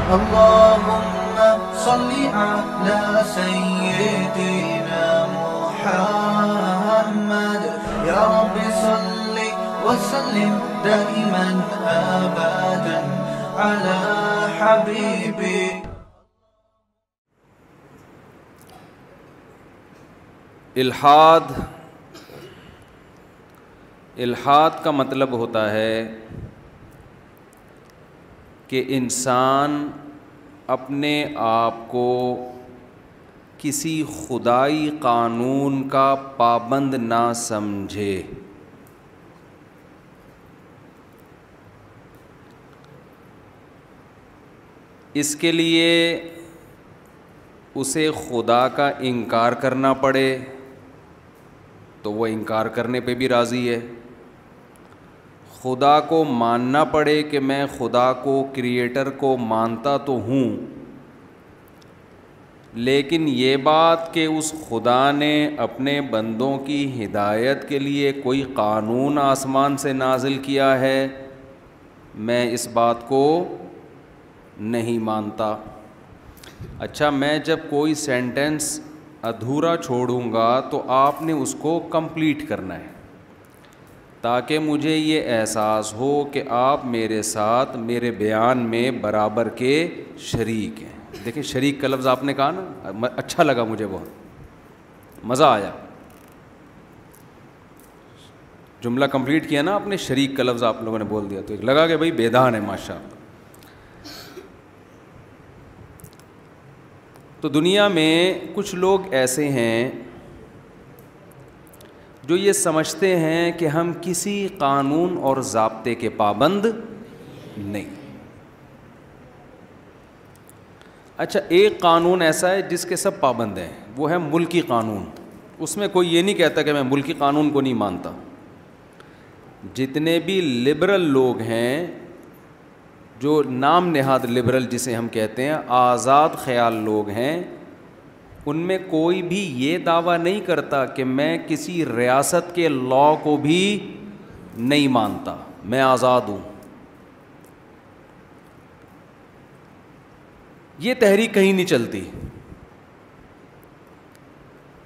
اللهم صل على سيدنا محمد يا رب صل وسلم دائما أبدا على حبيبك. الحاد کا مطلب ہوتا ہے کہ انسان اپنے آپ کو کسی خدائی قانون کا پابند نہ سمجھے. اس کے لیے اسے خدا کا انکار کرنا پڑے تو وہ انکار کرنے پہ بھی راضی ہے. خدا کو ماننا پڑے کہ میں خدا کو کریٹر کو مانتا تو ہوں، لیکن یہ بات کہ اس خدا نے اپنے بندوں کی ہدایت کے لیے کوئی قانون آسمان سے نازل کیا ہے، میں اس بات کو نہیں مانتا. اچھا، میں جب کوئی سینٹنس ادھورا چھوڑوں گا تو آپ نے اس کو کمپلیٹ کرنا ہے تاکہ مجھے یہ احساس ہو کہ آپ میرے ساتھ میرے بیان میں برابر کے شریک ہیں. دیکھیں، شریک کا لفظ آپ نے کہا نا، اچھا لگا مجھے، بہت مزہ آیا. جملہ کمپلیٹ کیا نا آپ نے، شریک کا لفظ آپ لوگوں نے بول دیا تو لگا کہ بھائی بیدان ہے ماشاء اللہ. تو دنیا میں کچھ لوگ ایسے ہیں جو یہ سمجھتے ہیں کہ ہم کسی قانون اور ضابطے کے پابند نہیں. اچھا، ایک قانون ایسا ہے جس کے سب پابند ہیں، وہ ہے ملکی قانون. اس میں کوئی یہ نہیں کہتا کہ میں ملکی قانون کو نہیں مانتا. جتنے بھی لبرل لوگ ہیں، جو نام نہاد لبرل جسے ہم کہتے ہیں، آزاد خیال لوگ ہیں، ان میں کوئی بھی یہ دعویٰ نہیں کرتا کہ میں کسی ریاست کے لاء کو بھی نہیں مانتا، میں آزاد ہوں. یہ تحریک کہیں نہیں چلتی.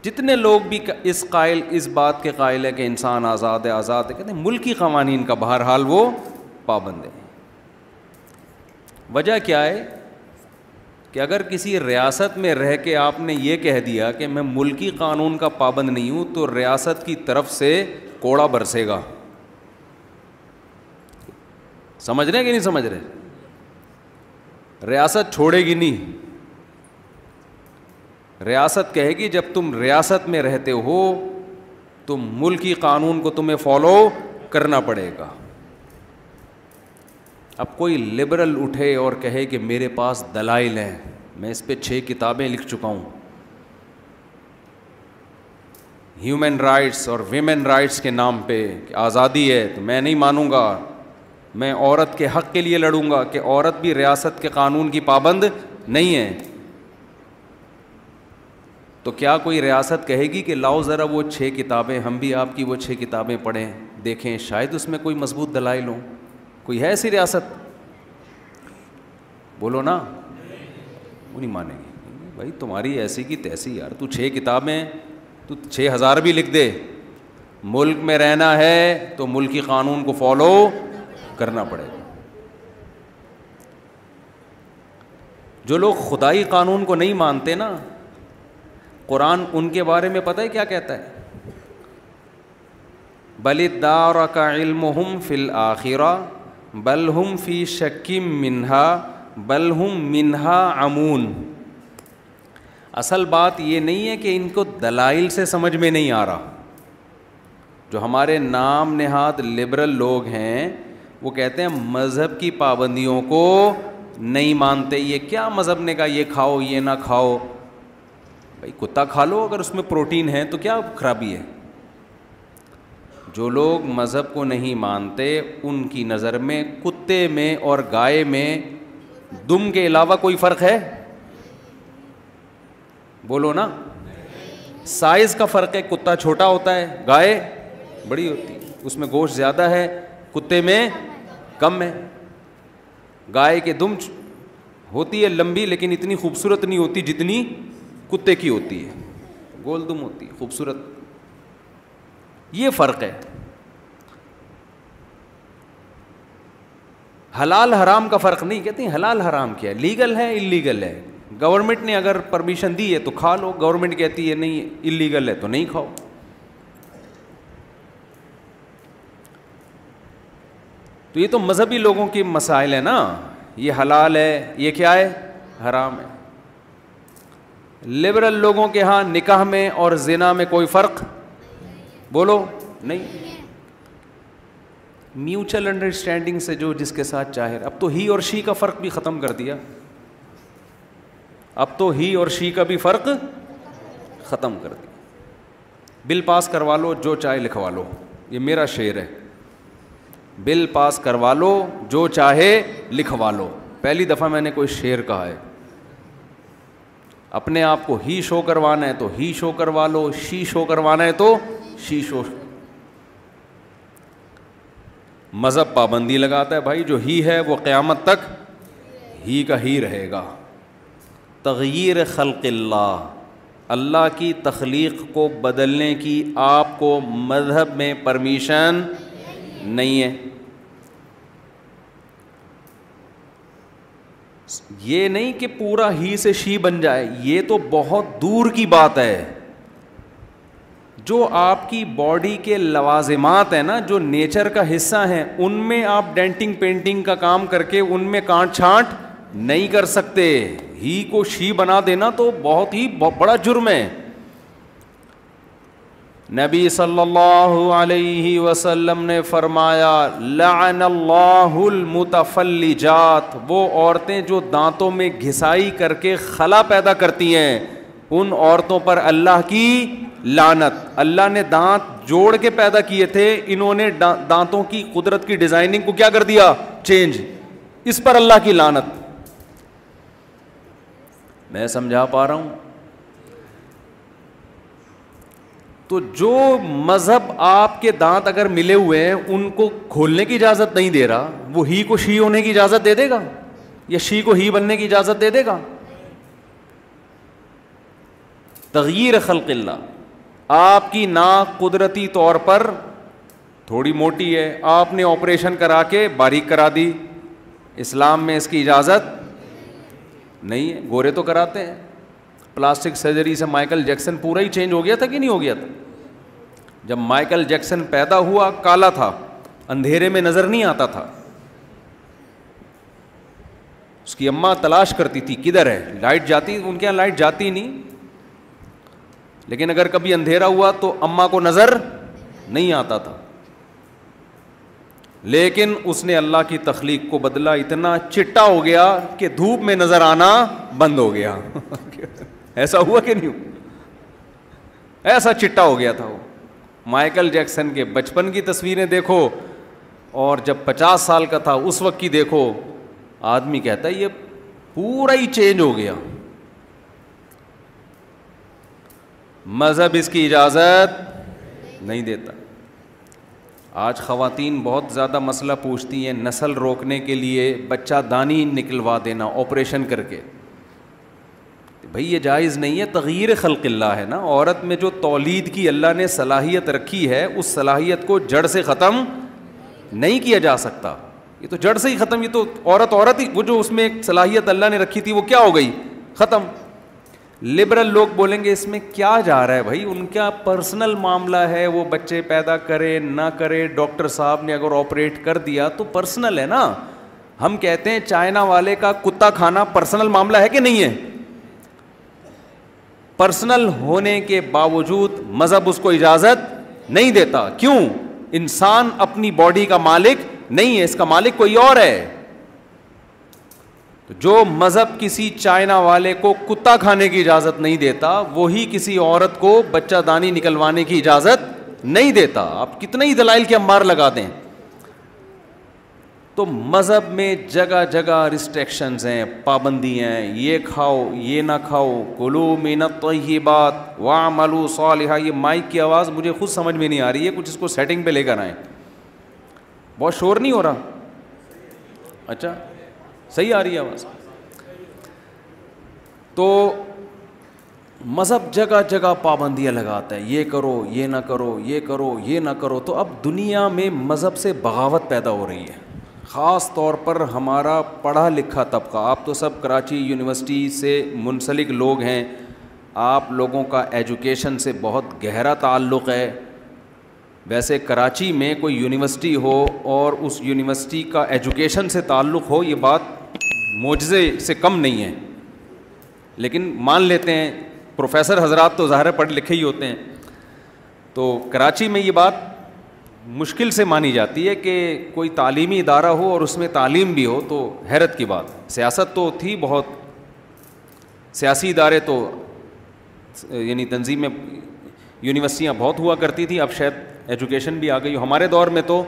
جتنے لوگ بھی اس بات کے قائل ہے کہ انسان آزاد ہے، کہتے ہیں ملکی قوانین کا بہرحال وہ پابند ہے. وجہ کیا ہے کہ اگر کسی ریاست میں رہ کے آپ نے یہ کہہ دیا کہ میں ملکی قانون کا پابند نہیں ہوں تو ریاست کی طرف سے کوڑا برسے گا. سمجھ رہے کہ نہیں سمجھ رہے؟ ریاست چھوڑے گی نہیں. ریاست کہے گی جب تم ریاست میں رہتے ہو تو ملکی قانون کو تمہیں فالو کرنا پڑے گا. اب کوئی لبرل اٹھے اور کہے کہ میرے پاس دلائل ہیں، میں اس پہ 6 کتابیں لکھ چکا ہوں، ہیومن رائٹس اور ویمن رائٹس کے نام پہ کہ آزادی ہے، تو میں نہیں مانوں گا، میں عورت کے حق کے لیے لڑوں گا کہ عورت بھی ریاست کے قانون کی پابند نہیں ہے. تو کیا کوئی ریاست کہے گی کہ لاؤ ذرا وہ 6 کتابیں، ہم بھی آپ کی وہ 6 کتابیں پڑھیں، دیکھیں شاید اس میں کوئی مضبوط دلائل ہوں؟ کوئی ہے ایسی ریاست؟ بولو نا. وہ نہیں مانیں گے. بھائی تمہاری ایسی کی تیسی یار، تو 6 کتابیں، تو 6000 بھی لکھ دے، ملک میں رہنا ہے تو ملکی قانون کو فالو کرنا پڑے گا. جو لوگ خدائی قانون کو نہیں مانتے نا، قرآن ان کے بارے میں پتہ ہے کیا کہتا ہے؟ بل ادارک علمہم فی الآخرہ بل ہم فی شک منہا بل ہم منہا عمون. اصل بات یہ نہیں ہے کہ ان کو دلائل سے سمجھ میں نہیں آ رہا. جو ہمارے نام نہاد لبرل لوگ ہیں وہ کہتے ہیں مذہب کی پابندیوں کو نہیں مانتے. یہ کیا مذہب نے کہا یہ کھاؤ یہ نہ کھاؤ؟ بھائی کتا کھا لو اگر اس میں پروٹین ہے تو کیا خرابی ہے؟ جو لوگ مذہب کو نہیں مانتے ان کی نظر میں کتے میں اور گائے میں دم کے علاوہ کوئی فرق ہے؟ بولو نا. سائز کا فرق ہے، کتا چھوٹا ہوتا ہے، گائے بڑی ہوتی ہے، اس میں گوشت زیادہ ہے، کتے میں کم ہے. گائے کے دم ہوتی ہے لمبی لیکن اتنی خوبصورت نہیں ہوتی جتنی کتے کی ہوتی ہے, گول دم ہوتی ہے, خوبصورت. یہ فرق ہے. حلال حرام کا فرق نہیں. کہتے ہیں حلال حرام کیا ہے, لیگل ہے انلیگل ہے. گورنمنٹ نے اگر پرمیشن دی ہے تو کھا لو, گورنمنٹ کہتی ہے نہیں انلیگل ہے تو نہیں کھاؤ. تو یہ تو مذہبی لوگوں کے مسائل ہیں نا, یہ حلال ہے یہ کیا ہے حرام ہے. لبرل لوگوں کے ہاں نکاح میں اور زنا میں کوئی فرق بولو نہیں, میوچل انڈرسٹینڈنگ سے جو جس کے ساتھ چاہے. اب تو ہی اور شی کا فرق بھی ختم کر دیا, اب تو ہی اور شی کا بھی فرق ختم کر دیا. بل پاس کروا لو جو چاہے لکھوا لو, یہ میرا شعر ہے. بل پاس کروا لو جو چاہے لکھوا لو. پہلی دفعہ میں نے کوئی شعر کہا ہے. اپنے آپ کو ہی شو کروانا ہے تو ہی شو کروا لو, شی شو کروانا ہے تو شی شو. مذہب پابندی لگاتا ہے بھائی, جو ہی ہے وہ قیامت تک ہی کا ہی رہے گا. تغییر خلق اللہ, اللہ کی تخلیق کو بدلنے کی آپ کو مذہب میں پرمیشن نہیں ہے. یہ نہیں کہ پورا ہی سے شی بن جائے, یہ تو بہت دور کی بات ہے. جو آپ کی باڈی کے لوازمات ہیں نا, جو نیچر کا حصہ ہیں, ان میں آپ ڈینٹنگ پینٹنگ کا کام کر کے ان میں کانٹ چھانٹ نہیں کر سکتے. ہی کو شی بنا دینا تو بہت ہی بڑا جرم ہے. نبی صلی اللہ علیہ وسلم نے فرمایا لعن اللہ المتفلجات, وہ عورتیں جو دانتوں میں گھسائی کر کے خلا پیدا کرتی ہیں, ان عورتوں پر اللہ کی لعنت. اللہ نے دانت جوڑ کے پیدا کیے تھے, انہوں نے دانتوں کی قدرت کی ڈیزائننگ کو کیا کر دیا چینج, اس پر اللہ کی لعنت. میں سمجھا پا رہا ہوں؟ تو جو مذہب آپ کے دانت اگر ملے ہوئے ہیں ان کو کھولنے کی اجازت نہیں دے رہا, وہ ہی کو شی ہونے کی اجازت دے دے گا یا شی کو ہی بننے کی اجازت دے دے گا؟ تغییر خلق اللہ. آپ کی ناک قدرتی طور پر تھوڑی موٹی ہے, آپ نے آپریشن کرا کے باریک کرا دی, اسلام میں اس کی اجازت نہیں ہے. گورے تو کراتے ہیں, پلاسٹک سرجری سے مائیکل جیکسن پورا ہی چینج ہو گیا تھا کہ نہیں ہو گیا تھا؟ جب مائیکل جیکسن پیدا ہوا کالا تھا, اندھیرے میں نظر نہیں آتا تھا. اس کی اماں تلاش کرتی تھی کدھر ہے, لائٹ جاتی, ان کے یہاں لائٹ جاتی نہیں, لیکن اگر کبھی اندھیرا ہوا تو اماں کو نظر نہیں آتا تھا. لیکن اس نے اللہ کی تخلیق کو بدلا, اتنا چٹا ہو گیا کہ دھوپ میں نظر آنا بند ہو گیا. ایسا ہوا کہ نہیں ہوا؟ ایسا چٹا ہو گیا تھا وہ. مائیکل جیکسن کے بچپن کی تصویریں دیکھو اور جب 50 سال کا تھا اس وقت کی دیکھو, آدمی کہتا ہے یہ پورا ہی چینج ہو گیا. مذہب اس کی اجازت نہیں دیتا. آج خواتین بہت زیادہ مسئلہ پوچھتی ہیں, نسل روکنے کے لیے بچہ دانی نکلوا دینا آپریشن کر کے. بھئی یہ جائز نہیں ہے, تغییر خلق اللہ ہے نا. عورت میں جو تولید کی اللہ نے صلاحیت رکھی ہے, اس صلاحیت کو جڑ سے ختم نہیں کیا جا سکتا. یہ تو جڑ سے ہی ختم, یہ تو عورت ہی, وہ جو اس میں ایک صلاحیت اللہ نے رکھی تھی وہ کیا ہو گئی ختم. لبرل لوگ بولیں گے اس میں کیا جا رہا ہے بھائی, ان کا پرسنل معاملہ ہے, وہ بچے پیدا کرے نہ کرے, ڈاکٹر صاحب نے اگر آپریٹ کر دیا تو پرسنل ہے نا. ہم کہتے ہیں چائنا والے کا کتا کھانا پرسنل معاملہ ہے کہ نہیں ہے؟ پرسنل ہونے کے باوجود مذہب اس کو اجازت نہیں دیتا. کیوں؟ انسان اپنی باڈی کا مالک نہیں ہے, اس کا مالک کوئی اور ہے. تو جو مذہب کسی چائنا والے کو کتا کھانے کی اجازت نہیں دیتا, وہی کسی عورت کو بچہ دانی نکلوانے کی اجازت نہیں دیتا. آپ کتنے ہی دلائل کے انبار لگا دیں. تو مذہب میں جگہ جگہ ریسٹرکشنز ہیں, پابندی ہیں, یہ کھاؤ یہ نہ کھاؤ, کلوا من الطیبات واعملوا صالحا. یہ مائک کی آواز مجھے خود سمجھ میں نہیں آ رہی ہے, کچھ اس کو سیٹنگ پہ لے کر آئیں. بہت شور نہیں ہو رہا؟ اچھا صحیح آ رہی ہے آواز. تو مذہب جگہ جگہ پابندیاں لگاتا ہے، یہ کرو یہ نہ کرو، یہ کرو یہ نہ کرو. تو اب دنیا میں مذہب سے بغاوت پیدا ہو رہی ہے، خاص طور پر ہمارا پڑھا لکھا طبقہ. آپ تو سب کراچی یونیورسٹی سے منسلک لوگ ہیں، آپ لوگوں کا ایجوکیشن سے بہت گہرا تعلق ہے. ویسے کراچی میں کوئی یونیورسٹی ہو اور اس یونیورسٹی کا ایجوکیشن سے تعلق ہو، یہ بات معجزے سے کم نہیں ہے. لیکن مان لیتے ہیں پروفیسر حضرات تو ظاہر پڑھ لکھے ہی ہوتے ہیں. تو کراچی میں یہ بات مشکل سے مانی جاتی ہے کہ کوئی تعلیمی ادارہ ہو اور اس میں تعلیم بھی ہو، تو حیرت کی بات. سیاست تو تھی بہت، سیاسی ادارے تو یعنی تنظیمیں یونیورسٹیاں بہت ہوا کرتی تھیں. اب شاید ایجوکیشن بھی آ گئی. ہمارے دور میں تو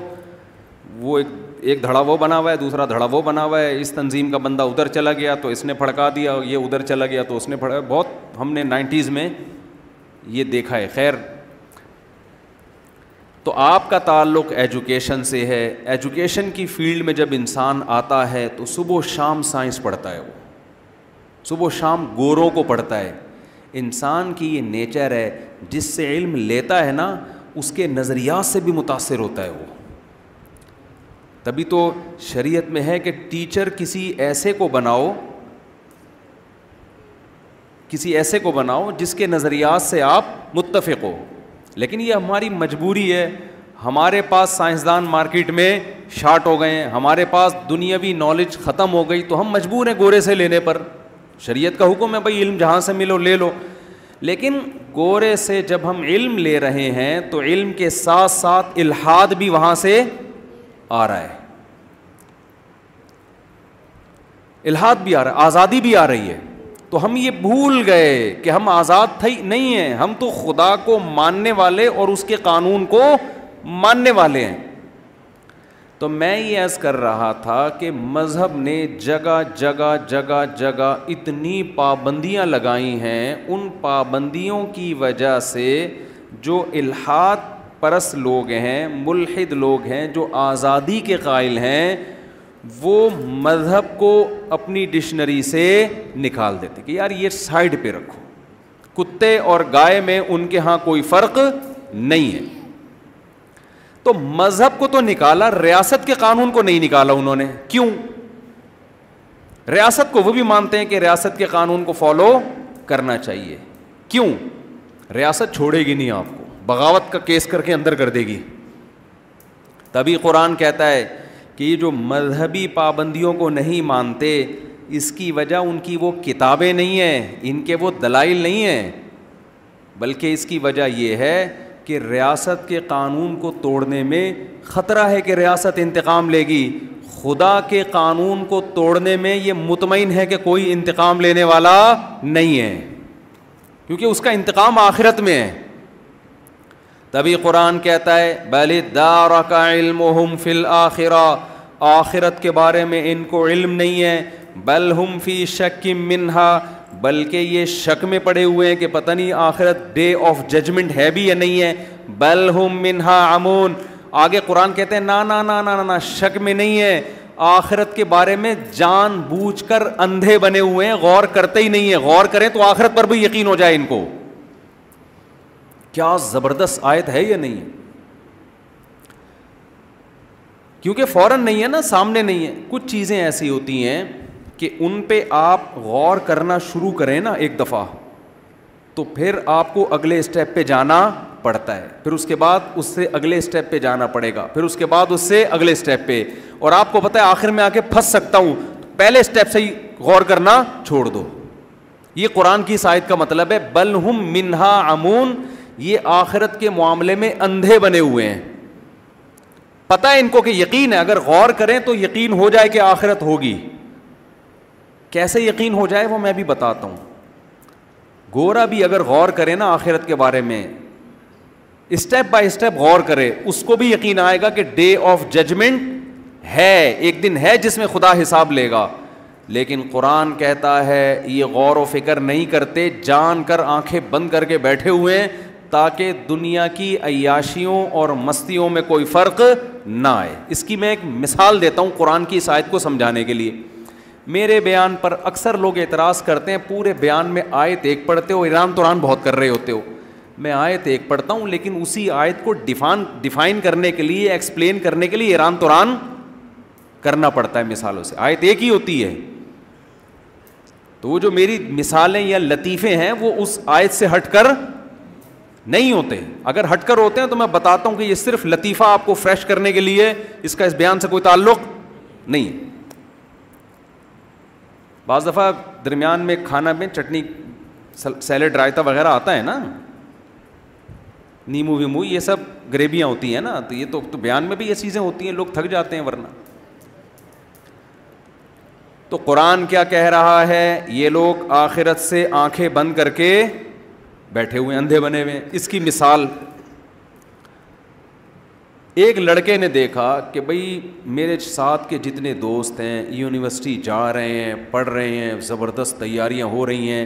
وہ ایک دھڑا وہ بنا ہوا ہے، دوسرا دھڑا وہ بنا ہوا ہے. اس تنظیم کا بندہ ادھر چلا گیا تو اس نے پھڑکا دیا، یہ ادھر چلا گیا تو اس نے پھڑکا. بہت ہم نے 90s میں یہ دیکھا ہے. خیر، تو آپ کا تعلق ایجوکیشن سے ہے. ایجوکیشن کی فیلڈ میں جب انسان آتا ہے تو صبح و شام سائنس پڑھتا ہے، وہ صبح و شام گوروں کو پڑھتا ہے. انسان کی یہ نیچر ہے، جس سے علم لیتا ہے نا اس کے نظریات سے بھی متاثر ہوتا ہے وہ. تبھی تو شریعت میں ہے کہ ٹیچر کسی ایسے کو بناؤ جس کے نظریات سے آپ متفق ہو. لیکن یہ ہماری مجبوری ہے. ہمارے پاس سائنسدان مارکیٹ میں شارٹ ہو گئے ہیں، ہمارے پاس دنیاوی نالج ختم ہو گئی، تو ہم مجبور ہیں گورے سے لینے پر. شریعت کا حکم ہے بھائی علم جہاں سے ملو لے لو. لیکن گورے سے جب ہم علم لے رہے ہیں تو علم کے ساتھ ساتھ الحاد بھی وہاں سے آ رہا ہے، الحاد بھی آ رہا ہے، آزادی بھی آ رہی ہے. تو ہم یہ بھول گئے کہ ہم آزاد تھے نہیں ہیں، ہم تو خدا کو ماننے والے اور اس کے قانون کو ماننے والے ہیں. تو میں یہ عرض کر رہا تھا کہ مذہب نے جگہ جگہ جگہ جگہ اتنی پابندیاں لگائی ہیں. ان پابندیوں کی وجہ سے جو الحاد پرست لوگ ہیں، ملحد لوگ ہیں، جو آزادی کے قائل ہیں، وہ مذہب کو اپنی ڈکشنری سے نکال دیتے کہ یار یہ سائڈ پہ رکھو. کتے اور گائے میں ان کے ہاں کوئی فرق نہیں ہے. تو مذہب کو تو نکالا، ریاست کے قانون کو نہیں نکالا انہوں نے. کیوں؟ ریاست کو وہ بھی مانتے ہیں کہ ریاست کے قانون کو فالو کرنا چاہیے. کیوں؟ ریاست چھوڑے گی نہیں آپ کو، بغاوت کا کیس کر کے اندر کر دے گی. تبھی قرآن کہتا ہے کہ یہ جو مذہبی پابندیوں کو نہیں مانتے، اس کی وجہ ان کی وہ کتابیں نہیں ہیں، ان کے وہ دلائل نہیں ہیں، بلکہ اس کی وجہ یہ ہے کہ ریاست کے قانون کو توڑنے میں خطرہ ہے کہ ریاست انتقام لے گی. خدا کے قانون کو توڑنے میں یہ مطمئن ہے کہ کوئی انتقام لینے والا نہیں ہے، کیونکہ اس کا انتقام آخرت میں ہے. تبھی قرآن کہتا ہے بل ادارک علمہم فی الآخرہ، آخرت کے بارے میں ان کو علم نہیں ہے. بل ہم فی شک منہا، بلکہ یہ شک میں پڑے ہوئے ہیں کہ پتہ نہیں آخرت ڈے آف ججمنٹ ہے بھی یا نہیں ہے. بل ہم منہا عمون، آگے قرآن کہتے ہیں نا نا نا نا نا، شک میں نہیں ہے، آخرت کے بارے میں جان بوجھ کر اندھے بنے ہوئے ہیں، غور کرتے ہی نہیں ہیں. غور کریں تو آخرت پر بھی یقین ہو جائے ان کو. کیا زبردست آیت ہے یا نہیں؟ کیونکہ فوراً نہیں ہے نا، سامنے نہیں ہے. کچھ چیزیں ایسی ہوتی ہیں کہ ان پہ آپ غور کرنا شروع کریں نا ایک دفعہ، تو پھر آپ کو اگلے اسٹیپ پہ جانا پڑتا ہے، پھر اس کے بعد اس سے اگلے اسٹیپ پہ جانا پڑے گا، پھر اس کے بعد اس سے اگلے اسٹیپ پہ. اور آپ کو پتہ ہے آخر میں آ کے پھنس سکتا ہوں، پہلے اسٹیپ سے ہی غور کرنا چھوڑ دو. یہ قرآن کی اس آیت کا مطلب ہے بل ہم منہا عمون، یہ آخرت کے معاملے میں اندھے بنے ہوئے ہیں. پتہ ہے ان کو کہ یقین ہے، اگر غور کریں تو یقین ہو جائے کہ آخرت ہوگی. کیسے یقین ہو جائے وہ میں بھی بتاتا ہوں. گورا بھی اگر غور کرے نا آخرت کے بارے میں، اسٹیپ بائی اسٹیپ غور کرے، اس کو بھی یقین آئے گا کہ ڈے آف ججمنٹ ہے، ایک دن ہے جس میں خدا حساب لے گا. لیکن قرآن کہتا ہے یہ غور و فکر نہیں کرتے، جان کر آنکھیں بند کر کے بیٹھے ہوئے ہیں تاکہ دنیا کی عیاشیوں اور مستیوں میں کوئی فرق نہ آئے. اس کی میں ایک مثال دیتا ہوں قرآن کی اس آیت کو سمجھانے کے لیے. میرے بیان پر اکثر لوگ اعتراض کرتے ہیں پورے بیان میں آیت ایک پڑھتے ہو, ایران توران بہت کر رہے ہوتے ہو. میں آیت ایک پڑھتا ہوں لیکن اسی آیت کو ڈیفائن کرنے کے لیے, ایکسپلین کرنے کے لیے ایران توران کرنا پڑتا ہے مثالوں سے. آیت ایک ہی ہوتی ہے. تو وہ جو میری مثالیں یا لطیفے ہیں وہ اس آیت سے ہٹ کر نہیں ہوتے. اگر ہٹ کر ہوتے ہیں تو میں بتاتا ہوں کہ یہ صرف لطیفہ آپ کو فریش کرنے کے لیے, اس کا اس بیان سے کوئی تعلق نہیں. بعض دفعہ درمیان میں کھانا میں چٹنی سیلڈ رائتا وغیرہ آتا ہے نا, نیمو ویمو یہ سب گریویاں ہوتی ہیں نا, تو یہ تو بیان میں بھی یہ چیزیں ہوتی ہیں, لوگ تھک جاتے ہیں ورنہ. تو قرآن کیا کہہ رہا ہے, یہ لوگ آخرت سے آنکھیں بند کر کے بیٹھے ہوئے, اندھے بنے ہوئے. اس کی مثال, ایک لڑکے نے دیکھا کہ بھئی میرے ساتھ کے جتنے دوست ہیں یونیورسٹی جا رہے ہیں, پڑھ رہے ہیں, زبردست تیاریاں ہو رہی ہیں.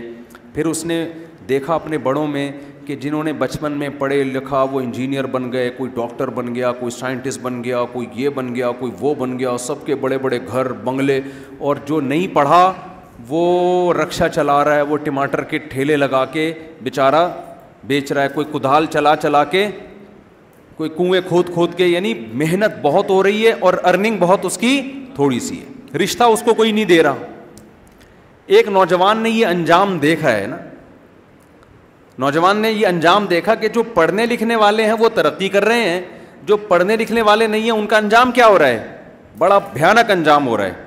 پھر اس نے دیکھا اپنے بڑوں میں کہ جنہوں نے بچپن میں پڑھے لکھا وہ انجینئر بن گئے, کوئی ڈاکٹر بن گیا, کوئی سائنٹسٹ بن گیا, کوئی یہ بن گیا, کوئی وہ بن گیا, سب کے بڑے بڑے گھر بنگلے. اور جو نہیں پڑھا وہ رکشہ چلا رہا ہے, وہ ٹماٹر کے ٹھیلے لگا کے بیچارہ بیچ رہا ہے, کوئی کدال چلا کے, کوئی کنویں کھود کے. یعنی محنت بہت ہو رہی ہے اور ارننگ بہت اس کی تھوڑی سی ہے, رشتہ اس کو کوئی نہیں دے رہا. ایک نوجوان نے یہ انجام دیکھا ہے نا, نوجوان نے یہ انجام دیکھا کہ جو پڑھنے لکھنے والے ہیں وہ ترقی کر رہے ہیں, جو پڑھنے لکھنے والے نہیں ہیں ان کا انجام کیا ہو رہا ہے, بڑا بھیانک انجام ہو رہا ہے.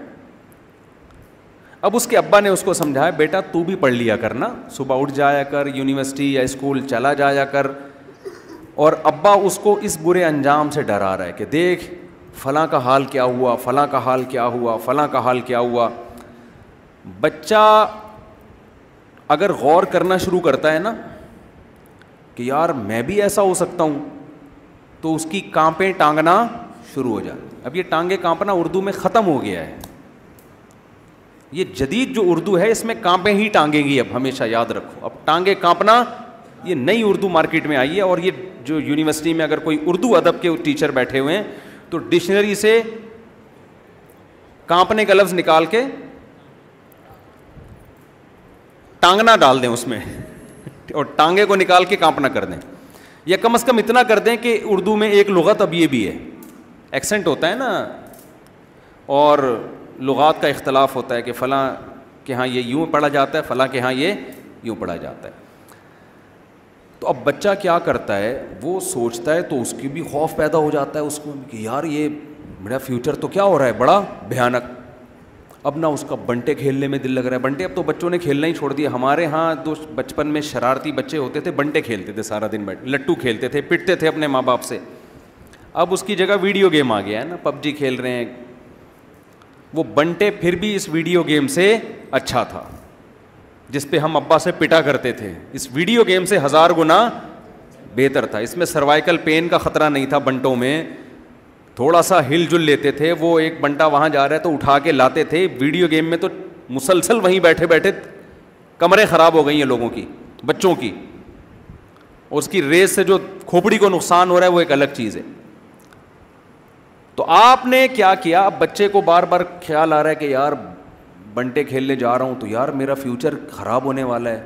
اب اس کے ابا نے اس کو سمجھایا, بیٹا تو بھی پڑھ لیا کرنا, صبح اٹھ جایا کر, یونیورسٹی یا اسکول چلا جایا کر. اور ابا اس کو اس برے انجام سے ڈرا رہا ہے کہ دیکھ فلاں کا حال کیا ہوا, فلاں کا حال کیا ہوا, فلاں کا حال کیا ہوا. بچہ اگر غور کرنا شروع کرتا ہے نا کہ یار میں بھی ایسا ہو سکتا ہوں, تو اس کی کانپیں ٹانگنا شروع ہو جاتی. اب یہ ٹانگیں کانپنا اردو میں ختم ہو گیا ہے. یہ جدید جو اردو ہے اس میں کانپیں ہی ٹانگیں گی, اب ہمیشہ یاد رکھو. اب ٹانگیں کانپنا یہ نئی اردو مارکیٹ میں آئی ہے. اور یہ جو یونیورسٹی میں اگر کوئی اردو ادب کے ٹیچر بیٹھے ہوئے ہیں تو ڈکشنری سے کانپنے کا لفظ نکال کے ٹانگنا ڈال دیں اس میں, اور ٹانگے کو نکال کے کانپنا کر دیں. یا کم از کم اتنا کر دیں کہ اردو میں ایک لغت اب یہ بھی ہے, ایکسنٹ ہوتا ہے نا, اور لغات کا اختلاف ہوتا ہے کہ فلاں کے ہاں یہ یوں پڑھا جاتا ہے, فلاں کے ہاں یہ یوں پڑھا جاتا ہے. تو اب بچہ کیا کرتا ہے, وہ سوچتا ہے تو اس کی بھی خوف پیدا ہو جاتا ہے اس کو کہ یار یہ میرا فیوچر تو کیا ہو رہا ہے بڑا بھیانک. اب نہ اس کا بنٹے کھیلنے میں دل لگ رہا ہے. بنٹے اب تو بچوں نے کھیلنا ہی چھوڑ دیا. ہمارے ہاں تو بچپن میں شرارتی بچے ہوتے تھے, بنٹے کھیلتے تھے سارا دن بیٹھ, لٹو کھیلتے تھے, پٹتے تھے اپنے ماں باپ سے. اب اس کی جگہ ویڈیو گیم آ گیا ہے نا, PUBG کھیل رہے ہیں. وہ بنٹے پھر بھی اس ویڈیو گیم سے اچھا تھا جس پہ ہم ابا سے پٹا کرتے تھے, اس ویڈیو گیم سے 1000 گنا بہتر تھا. اس میں سروائیکل پین کا خطرہ نہیں تھا بنٹوں میں, تھوڑا سا ہل جل لیتے تھے. وہ ایک بنٹا وہاں جا رہا ہے تو اٹھا کے لاتے تھے. ویڈیو گیم میں تو مسلسل وہیں بیٹھے بیٹھے کمریں خراب ہو گئی ہیں لوگوں کی, بچوں کی, اور اس کی ریس سے جو کھوپڑی کو نقصان ہو رہا ہے وہ ایک الگ چیز ہے. تو آپ نے کیا کیا, اب بچے کو بار بار خیال آ رہا ہے کہ یار بنٹے کھیلنے جا رہا ہوں تو یار میرا فیوچر خراب ہونے والا ہے,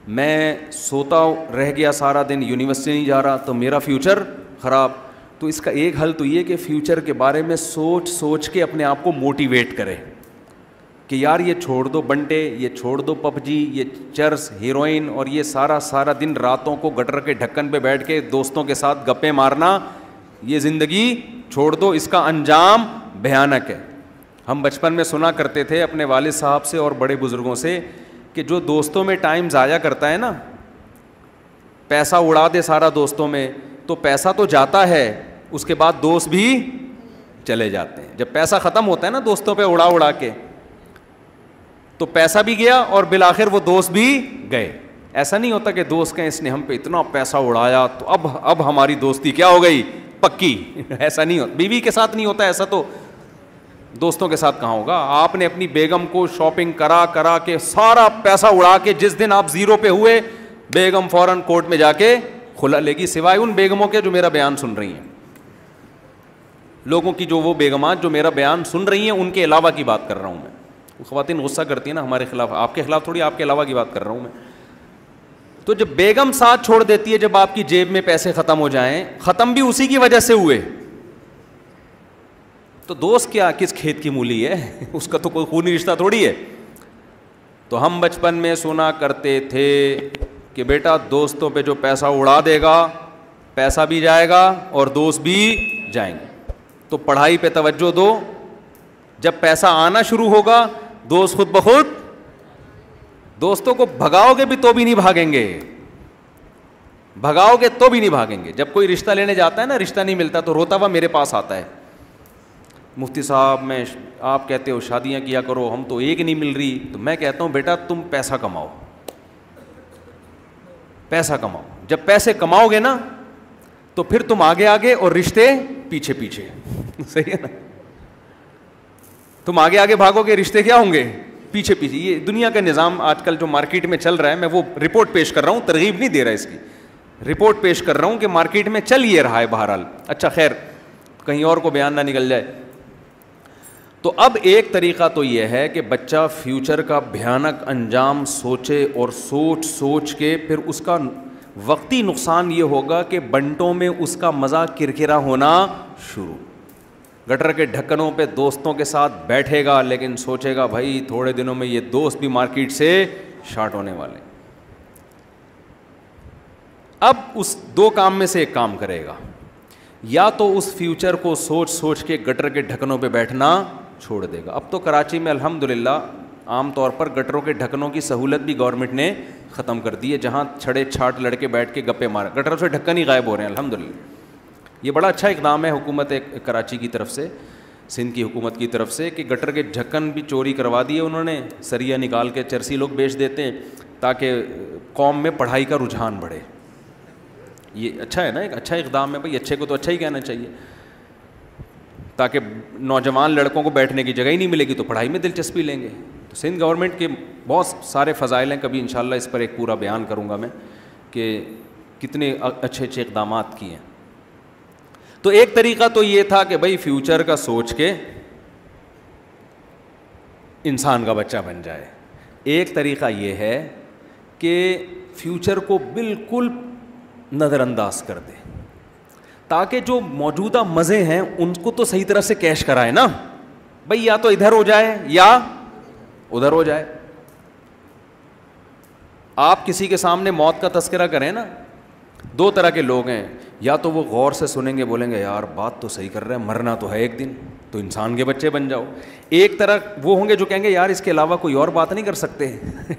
میں سوتا رہ گیا سارا دن, یونیورسٹی نہیں جا رہا تو میرا فیوچر خراب. تو اس کا ایک حل تو یہ کہ فیوچر کے بارے میں سوچ کے اپنے آپ کو موٹیویٹ کرے کہ یار یہ چھوڑ دو بنٹے, یہ چھوڑ دو PUBG, یہ چرس, ہیروئن, اور یہ سارا دن راتوں کو گٹر کے ڈھکن پہ بیٹھ کے دوستوں کے ساتھ گپیں مارنا, یہ زندگی چھوڑ دو, اس کا انجام بھیانک ہے. ہم بچپن میں سنا کرتے تھے اپنے والد صاحب سے اور بڑے بزرگوں سے کہ جو دوستوں میں ٹائم ضائع کرتا ہے نا, پیسہ اڑا دے سارا دوستوں میں, تو پیسہ تو جاتا ہے, اس کے بعد دوست بھی چلے جاتے ہیں. جب پیسہ ختم ہوتا ہے نا دوستوں پہ اڑا کے, تو پیسہ بھی گیا اور بالآخر وہ دوست بھی گئے. ایسا نہیں ہوتا کہ دوست کہیں اس نے ہم پہ اتنا پیسہ اڑایا تو اب ہماری دوستی کیا ہو گئی پکی. ایسا نہیں ہوتا, بیوی کے ساتھ نہیں ہوتا ایسا, تو دوستوں کے ساتھ کہاں ہوگا. آپ نے اپنی بیگم کو شاپنگ کرا کے سارا پیسہ اڑا کے جس دن آپ زیرو پہ ہوئے, بیگم فوراً کورٹ میں جا کے کھلا لے گی, سوائے ان بیگموں کے جو میرا بیان سن رہی ہیں. لوگوں کی جو وہ بیگمات جو میرا بیان سن رہی ہیں ان کے علاوہ کی بات کر رہا ہوں میں. خواتین غصہ کرتی ہیں نا ہمارے خلاف, آپ کے خلاف تھوڑی, آپ کے علاوہ کی بات کر رہا ہوں میں. تو جب بیگم ساتھ چھوڑ دیتی ہے, جب آپ کی جیب میں پیسے ختم ہو جائیں, ختم بھی اسی کی وجہ سے ہوئے, تو دوست کیا کس کھیت کی مولی ہے, اس کا تو کوئی خونی رشتہ تھوڑی ہے. تو ہم بچپن میں سنا کرتے تھے کہ بیٹا دوستوں پہ جو پیسہ اڑا دے گا, پیسہ بھی جائے گا اور دوست بھی جائیں گے, تو پڑھائی پہ توجہ دو. جب پیسہ آنا شروع ہوگا دوست خود بخود, دوستوں کو بھگاؤ گے بھی تو بھی نہیں بھاگیں گے, بھگاؤ گے تو بھی نہیں بھاگیں گے. جب کوئی رشتہ لینے جاتا ہے نا, رشتہ نہیں ملتا تو روتا ہوا میرے پاس آتا ہے, مفتی صاحب میں آپ کہتے ہو شادیاں کیا کرو, ہم تو ایک نہیں مل رہی. تو میں کہتا ہوں بیٹا تم پیسہ کماؤ, پیسہ کماؤ. جب پیسے کماؤ گے نا تو پھر تم آگے آگے اور رشتے پیچھے پیچھے. صحیح ہے نا, تم آگے آگے بھاگو گے, رشتے کیا ہوں گے پیچھے پیچھے. یہ دنیا کا نظام آج کل جو مارکیٹ میں چل رہا ہے, میں وہ رپورٹ پیش کر رہا ہوں, ترغیب نہیں دے رہا اس کی, رپورٹ پیش کر رہا ہوں کہ مارکیٹ میں چل یہ رہا ہے بہرحال. اچھا خیر, کہیں اور کو بیان نہ نکل جائے. تو اب ایک طریقہ تو یہ ہے کہ بچہ فیوچر کا بھیانک انجام سوچے, اور سوچ سوچ کے پھر اس کا وقتی نقصان یہ ہوگا کہ بنٹوں میں اس کا مزہ کرکرا ہونا شروع. گٹر کے ڈھکنوں پہ دوستوں کے ساتھ بیٹھے گا, لیکن سوچے گا بھائی تھوڑے دنوں میں یہ دوست بھی مارکیٹ سے شارٹ ہونے والے. اب اس دو کام میں سے ایک کام کرے گا, یا تو اس فیوچر کو سوچ سوچ کے گٹر کے ڈھکنوں پہ بیٹھنا چھوڑ دے گا. اب تو کراچی میں الحمدللہ عام طور پر گٹروں کے ڈھکنوں کی سہولت بھی گورنمنٹ نے ختم کر دی ہے, جہاں چھڑے چھاٹ لڑکے بیٹھ کے گپے مار, گٹروں سے ڈھکن ہی غائب ہو رہے ہیں الحمدللہ. یہ بڑا اچھا اقدام ہے حکومت کراچی کی طرف سے, سندھ کی حکومت کی طرف سے, کہ گٹر کے ڈھکن بھی چوری کروا دیے انہوں نے, سریا نکال کے چرسی لوگ بیچ دیتے ہیں تاکہ قوم میں پڑھائی کا رجحان بڑھے. یہ اچھا ہے نا, ایک اچھا اقدام ہے بھائی, اچھے کو تو اچھا ہی کہنا چاہیے, تاکہ نوجوان لڑکوں کو بیٹھنے کی جگہ ہی نہیں ملے گی تو پڑھائی میں دلچسپی لیں گے. تو سندھ گورنمنٹ کے بہت سارے فضائل ہیں, کبھی انشاءاللہ اس پر ایک پورا بیان کروں گا میں کہ کتنے اچھے اچھے اقدامات کیے ہیں. تو ایک طریقہ تو یہ تھا کہ بھائی فیوچر کا سوچ کے انسان کا بچہ بن جائے. ایک طریقہ یہ ہے کہ فیوچر کو بالکل نظر انداز کر دے, تاکہ جو موجودہ مزے ہیں ان کو تو صحیح طرح سے کیش کرائے نا بھائی, یا تو ادھر ہو جائے یا ادھر ہو جائے. آپ کسی کے سامنے موت کا تذکرہ کریں نا, دو طرح کے لوگ ہیں, یا تو وہ غور سے سنیں گے, بولیں گے یار بات تو صحیح کر رہے ہیں, مرنا تو ہے ایک دن, تو انسان کے بچے بن جاؤ. ایک طرح وہ ہوں گے جو کہیں گے یار اس کے علاوہ کوئی اور بات نہیں کر سکتے.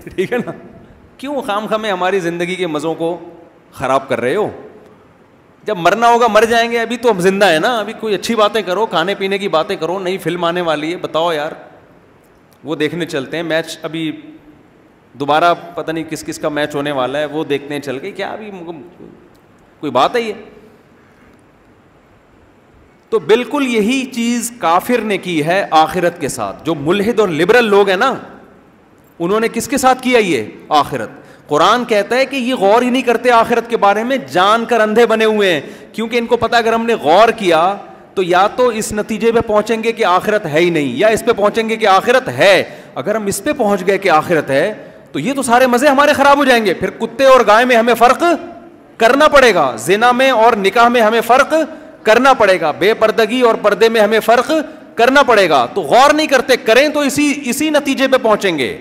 ٹھیک ہے نا, کیوں خام خامے ہماری زندگی کے مزوں کو خراب کر رہے ہو, جب مرنا ہوگا مر جائیں گے, ابھی تو ہم زندہ ہیں نا, ابھی کوئی اچھی باتیں کرو, کھانے پینے کی باتیں کرو, نئی فلم آنے والی ہے, بتاؤ یار وہ دیکھنے چلتے ہیں, میچ ابھی دوبارہ پتہ نہیں کس کس کا میچ ہونے والا ہے, وہ دیکھنے چل گئے, کیا ابھی کوئی بات ہے یہ. تو بالکل یہی چیز کافر نے کی ہے آخرت کے ساتھ. جو ملحد اور لبرل لوگ ہیں نا, انہوں نے کس کے ساتھ کیا یہ آخرت. قرآن کہتا ہے کہ یہ غور ہی نہیں کرتے آخرت کے بارے میں, جان کر اندھے بنے ہوئے ہیں, کیونکہ ان کو پتا اگر ہم نے غور کیا تو یا تو اس نتیجے پہ پہنچیں گے کہ آخرت ہے ہی نہیں, یا اس پہ پہنچیں گے کہ آخرت ہے. اگر ہم اس پہ پہنچ گئے کہ آخرت ہے تو یہ تو سارے مزے ہمارے خراب ہو جائیں گے. پھر کتے اور گائے میں ہمیں فرق کرنا پڑے گا, زنا میں اور نکاح میں ہمیں فرق کرنا پڑے گا, بے پردگی اور پردے میں ہمیں فرق کرنا پڑے گا. تو غور نہیں کرتے, کریں تو اسی نتیجے پہ پہنچیں گے.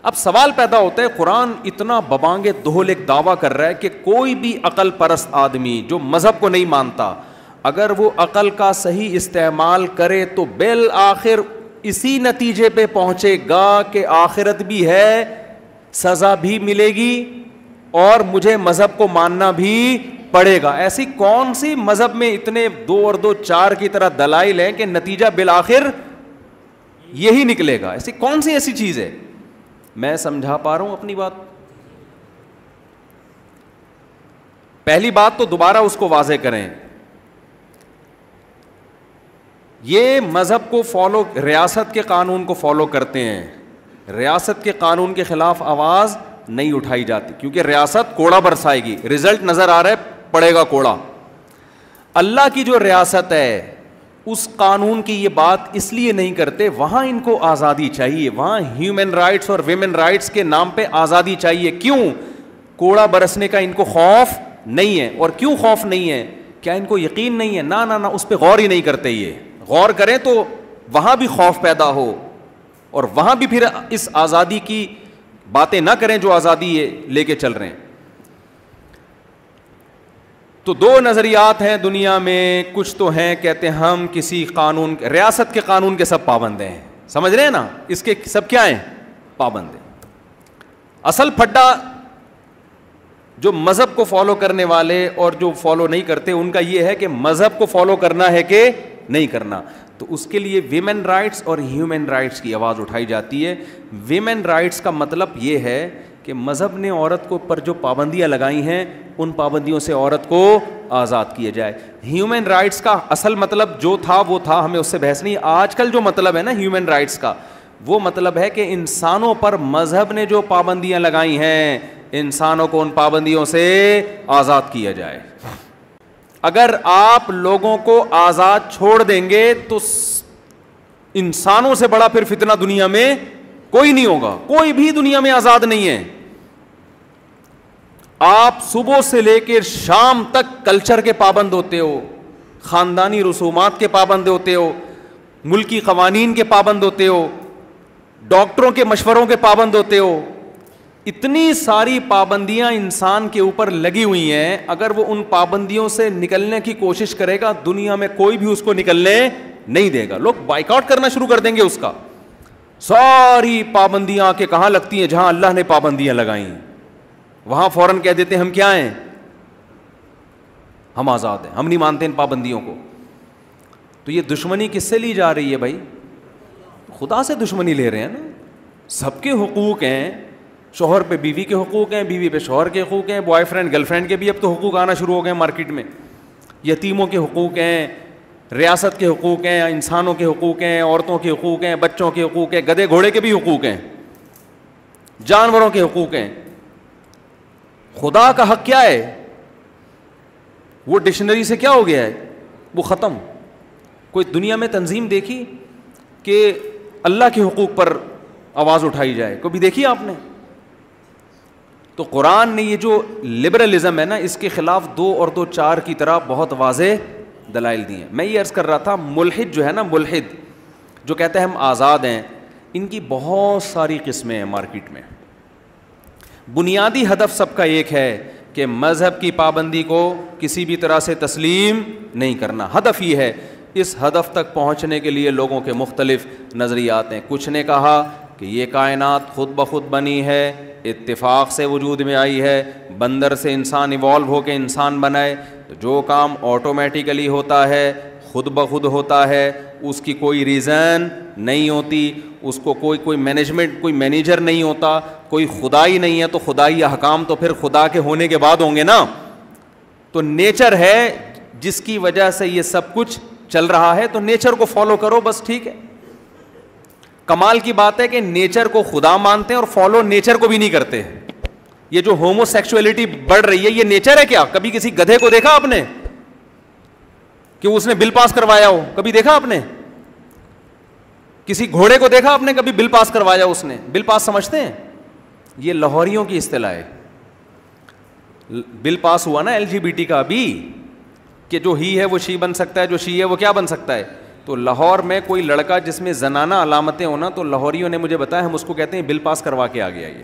اب سوال پیدا ہوتا ہے, قرآن اتنا ببانگے دہل ایک دعویٰ کر رہا ہے کہ کوئی بھی عقل پرست آدمی جو مذہب کو نہیں مانتا, اگر وہ عقل کا صحیح استعمال کرے تو بالآخر اسی نتیجے پہ پہنچے گا کہ آخرت بھی ہے, سزا بھی ملے گی, اور مجھے مذہب کو ماننا بھی پڑے گا. ایسی کون سی مذہب میں اتنے 2 اور 2 4 کی طرح دلائل ہیں کہ نتیجہ بالآخر یہی نکلے گا؟ ایسی کون سی ایسی چیز ہے؟ میں سمجھا پا رہا ہوں اپنی بات؟ پہلی بات تو دوبارہ اس کو واضح کریں, یہ مذہب کو فالو, ریاست کے قانون کو فالو کرتے ہیں, ریاست کے قانون کے خلاف آواز نہیں اٹھائی جاتی, کیونکہ ریاست کوڑا برسائے گی, رزلٹ نظر آ رہا ہے, پڑے گا کوڑا. اللہ کی جو ریاست ہے اس قانون کی یہ بات اس لیے نہیں کرتے, وہاں ان کو آزادی چاہیے, وہاں ہیومن رائٹس اور ویمن رائٹس کے نام پہ آزادی چاہیے. کیوں؟ کوڑا برسنے کا ان کو خوف نہیں ہے. اور کیوں خوف نہیں ہے؟ کیا ان کو یقین نہیں ہے؟ نہ اس پہ غور ہی نہیں کرتے. یہ غور کریں تو وہاں بھی خوف پیدا ہو, اور وہاں بھی پھر اس آزادی کی باتیں نہ کریں جو آزادی یہ لے کے چل رہے ہیں. تو دو نظریات ہیں دنیا میں. کچھ تو ہیں کہتے ہیں ہم کسی قانون, ریاست کے قانون کے سب پابند ہیں, سمجھ رہے ہیں نا, اس کے سب کیا ہیں؟ پابند ہیں. اصل پھڈا جو مذہب کو فالو کرنے والے اور جو فالو نہیں کرتے ان کا یہ ہے کہ مذہب کو فالو کرنا ہے کہ نہیں کرنا. تو اس کے لیے ویمن رائٹس اور ہیومن رائٹس کی آواز اٹھائی جاتی ہے. ویمن رائٹس کا مطلب یہ ہے کہ مذہب نے عورت کو پر جو پابندیاں لگائی ہیں ان پابندیوں سے عورت کو آزاد کیا جائے. ہیومن رائٹس کا اصل مطلب جو تھا وہ تھا, ہمیں اس سے بحث نہیں. آج کل جو مطلب ہے نا ہیومن رائٹس کا, وہ مطلب ہے کہ انسانوں پر مذہب نے جو پابندیاں لگائی ہیں انسانوں کو ان پابندیوں سے آزاد کیا جائے. اگر آپ لوگوں کو آزاد چھوڑ دیں گے تو انسانوں سے بڑا پھر فتنہ دنیا میں کوئی نہیں ہوگا. کوئی بھی دنیا میں آزاد نہیں ہے. آپ صبح سے لے کے شام تک کلچر کے پابند ہوتے ہو, خاندانی رسومات کے پابند ہوتے ہو, ملکی قوانین کے پابند ہوتے ہو, ڈاکٹروں کے مشوروں کے پابند ہوتے ہو. اتنی ساری پابندیاں انسان کے اوپر لگی ہوئی ہیں. اگر وہ ان پابندیوں سے نکلنے کی کوشش کرے گا دنیا میں کوئی بھی اس کو نکلنے نہیں دے گا. لوگ بائیکاٹ کرنا شروع کر دیں گے اس کا. ساری پابندیاں کے کہاں لگتی ہیں؟ جہاں اللہ نے پابندیاں لگائیں وہاں فوراً کہہ دیتے ہیں ہم کیا ہیں؟ ہم آزاد ہیں, ہم نہیں مانتے ان پابندیوں کو. تو یہ دشمنی کس سے لی جا رہی ہے بھائی؟ خدا سے دشمنی لے رہے ہیں نا. سب کے حقوق ہیں, شوہر پہ بیوی کے حقوق ہیں, بیوی پہ شوہر کے حقوق ہیں, بوائے فرینڈ گرل فرینڈ کے بھی اب تو حقوق آنا شروع ہو گئے مارکیٹ میں. یتیموں کے حقوق ہیں, ریاست کے حقوق ہیں, انسانوں کے حقوق ہیں, عورتوں کے حقوق ہیں, بچوں کے حقوق ہیں, گدھے گھوڑے کے بھی حقوق ہیں, جانوروں کے حقوق ہیں. خدا کا حق کیا ہے؟ وہ ڈکشنری سے کیا ہو گیا ہے؟ وہ ختم. کوئی دنیا میں تنظیم دیکھی کہ اللہ کے حقوق پر آواز اٹھائی جائے؟ کبھی دیکھی آپ نے؟ تو قرآن نے یہ جو لبرلزم ہے نا اس کے خلاف 2 اور 2 4 کی طرح بہت واضح دلائل دی ہیں. میں یہ عرض کر رہا تھا ملحد جو ہے نا, ملحد جو کہتے ہیں ہم آزاد ہیں, ان کی بہت ساری قسمیں ہیں مارکیٹ میں. بنیادی ہدف سب کا ایک ہے کہ مذہب کی پابندی کو کسی بھی طرح سے تسلیم نہیں کرنا. ہدف یہ ہے. اس ہدف تک پہنچنے کے لیے لوگوں کے مختلف نظریات ہیں. کچھ نے کہا کہ یہ کائنات خود بخود بنی ہے, اتفاق سے وجود میں آئی ہے, بندر سے انسان ایوالو ہو کے انسان بنائے, تو جو کام آٹومیٹیکلی ہوتا ہے خود بخود ہوتا ہے, اس کی کوئی ریزن نہیں ہوتی, اس کو کوئی مینجمنٹ, کوئی مینیجر نہیں ہوتا, کوئی خدائی نہیں ہے. تو خدائی احکام تو پھر خدا کے ہونے کے بعد ہوں گے نا. تو نیچر ہے جس کی وجہ سے یہ سب کچھ چل رہا ہے, تو نیچر کو فالو کرو بس, ٹھیک ہے. کمال کی بات ہے کہ نیچر کو خدا مانتے ہیں اور فالو نیچر کو بھی نہیں کرتے. یہ جو ہومو سیکسولیٹی بڑھ رہی ہے یہ نیچر ہے کیا؟ کبھی کسی گدھے کو دیکھا آپ نے کہ اس نے بل پاس کروایا ہو؟ کبھی دیکھا آپ نے؟ کسی گھوڑے کو دیکھا آپ نے کبھی بل پاس کروایا اس نے؟ بل پاس سمجھتے ہیں؟ یہ لاہوریوں کی اصطلاح ہے. بل پاس ہوا نا LGBT کا بھی, کہ جو ہی ہے وہ شی بن سکتا ہے, جو شی ہے وہ کیا بن سکتا ہے. تو لاہور میں کوئی لڑکا جس میں زنانہ علامتیں ہونا, تو لاہوریوں نے مجھے بتایا ہم اس کو کہتے ہیں بل پاس کروا کے آ گیا یہ.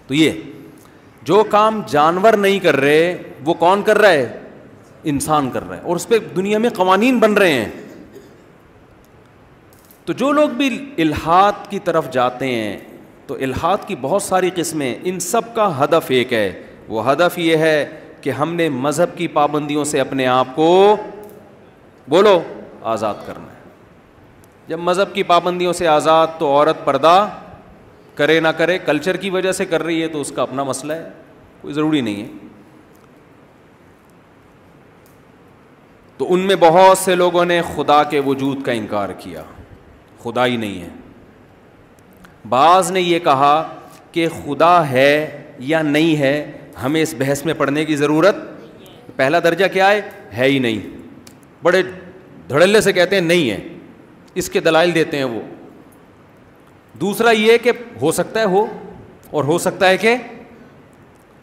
تو یہ جو کام جانور نہیں کر رہے وہ کون کر رہا ہے؟ انسان کر رہا ہے, اور اس پہ دنیا میں قوانین بن رہے ہیں. تو جو لوگ بھی الحاد کی طرف جاتے ہیں, تو الحاد کی بہت ساری قسمیں, ان سب کا ہدف ایک ہے. وہ ہدف یہ ہے کہ ہم نے مذہب کی پابندیوں سے اپنے آپ کو بولو آزاد کرنا ہے. جب مذہب کی پابندیوں سے آزاد, تو عورت پردہ کرے نہ کرے, کلچر کی وجہ سے کر رہی ہے تو اس کا اپنا مسئلہ ہے, کوئی ضروری نہیں ہے. تو ان میں بہت سے لوگوں نے خدا کے وجود کا انکار کیا, خدا ہی نہیں ہے. بعض نے یہ کہا کہ خدا ہے یا نہیں ہے, ہمیں اس بحث میں پڑھنے کی ضرورت. پہلا درجہ کیا ہے ہی نہیں. بڑے دھڑلے سے کہتے ہیں نہیں ہے, اس کے دلائل دیتے ہیں وہ. دوسرا یہ کہ ہو سکتا ہے ہو, اور ہو سکتا ہے کہ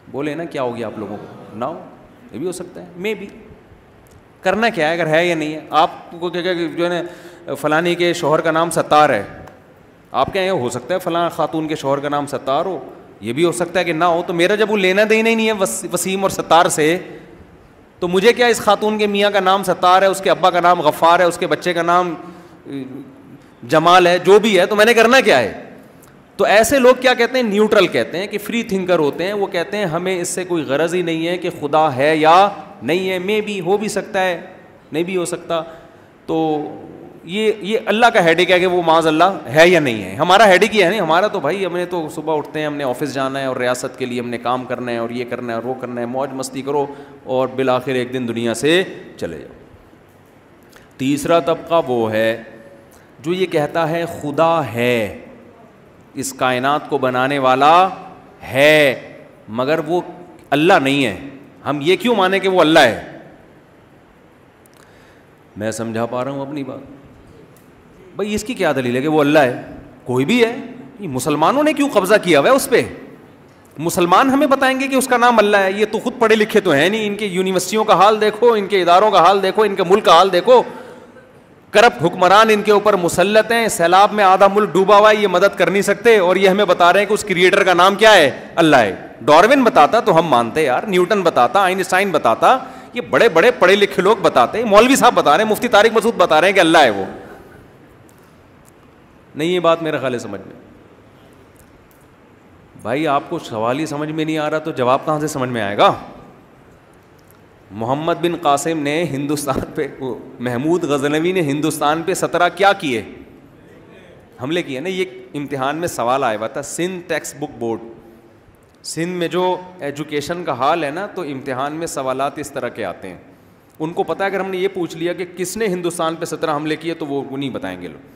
بولے نا کیا ہو گیا آپ لوگوں کو, نہ ہو, یہ بھی ہو سکتا ہے, میں بھی. کرنا کیا ہے اگر ہے یا نہیں ہے. آپ کو کیا جو ہے نا فلانی کے شوہر کا نام ستار ہے, آپ کیا ہو سکتا ہے فلاں خاتون کے شوہر کا نام ستار ہو, یہ بھی ہو سکتا ہے کہ نہ ہو. تو میرا جب وہ لینا دینا ہی نہیں ہے وسیم اور ستار سے, تو مجھے کیا اس خاتون کے میاں کا نام ستار ہے, اس کے ابا کا نام غفار ہے, اس کے بچے کا نام جمال ہے, جو بھی ہے, تو میں نے کرنا کیا ہے. تو ایسے لوگ کیا کہتے ہیں, نیوٹرل کہتے ہیں, کہ فری تھنکر ہوتے ہیں. وہ کہتے ہیں ہمیں اس سے کوئی غرض ہی نہیں ہے کہ خدا ہے یا نہیں ہے, میں بھی ہو بھی سکتا ہے, نہیں بھی ہو سکتا. تو یہ اللہ کا ہیڈک ہے کہ وہ معاذ اللہ ہے یا نہیں ہے. ہمارا ہیڈک ہی ہے نہیں, ہمارا تو بھائی ہم نے تو صبح اٹھتے ہیں, ہم نے آفس جانا ہے اور ریاست کے لیے ہم نے کام کرنا ہے اور یہ کرنا ہے اور وہ کرنا ہے, موج مستی کرو اور بالآخر ایک دن دنیا سے چلے جاؤ. تیسرا طبقہ وہ ہے جو یہ کہتا ہے خدا ہے, اس کائنات کو بنانے والا ہے, مگر وہ اللہ نہیں ہے. ہم یہ کیوں مانیں کہ وہ اللہ ہے؟ میں سمجھا پا رہا ہوں اپنی بات؟ بھائی اس کی کیا دلیل ہے کہ وہ اللہ ہے؟ کوئی بھی ہے, مسلمانوں نے کیوں قبضہ کیا ہوا ہے اس پہ؟ مسلمان ہمیں بتائیں گے کہ اس کا نام اللہ ہے. یہ تو خود پڑھے لکھے تو ہیں نہیں, ان کے یونیورسٹیوں کا حال دیکھو, ان کے اداروں کا حال دیکھو, ان کے ملک کا حال دیکھو. کرپٹ حکمران ان کے اوپر مسلط ہیں, سیلاب میں آدھا ملک ڈوبا ہوا ہے, یہ مدد کر نہیں سکتے, اور یہ ہمیں بتا رہے ہیں کہ اس کریٹر کا نام کیا ہے, اللہ ہے. ڈارون بتاتا تو ہم مانتے یار, نیوٹن بتاتا, آئنسٹائن بتاتا, یہ بڑے بڑے پڑھے لکھے لوگ بتاتے, مولوی صاحب بتا رہے ہیں, مفتی طارق مسعود بتا رہے ہیں کہ اللہ ہے. وہ نہیں, یہ بات میرے خیال ہے سمجھ میں. بھائی آپ کو سوال ہی سمجھ میں نہیں آ رہا تو جواب کہاں سے سمجھ میں آئے گا؟ محمد بن قاسم نے ہندوستان پہ, محمود غزنوی نے ہندوستان پہ 17 کیا کیے؟ حملے کیے نا. یہ امتحان میں سوال آیا ہوا تھا, Sindh text book board, Sindh میں جو ایجوکیشن کا حال ہے نا, تو امتحان میں سوالات اس طرح کے آتے ہیں. ان کو پتہ ہے اگر ہم نے یہ پوچھ لیا کہ کس نے ہندوستان پہ 17 حملے کیے تو وہ نہیں بتائیں گے لوگ.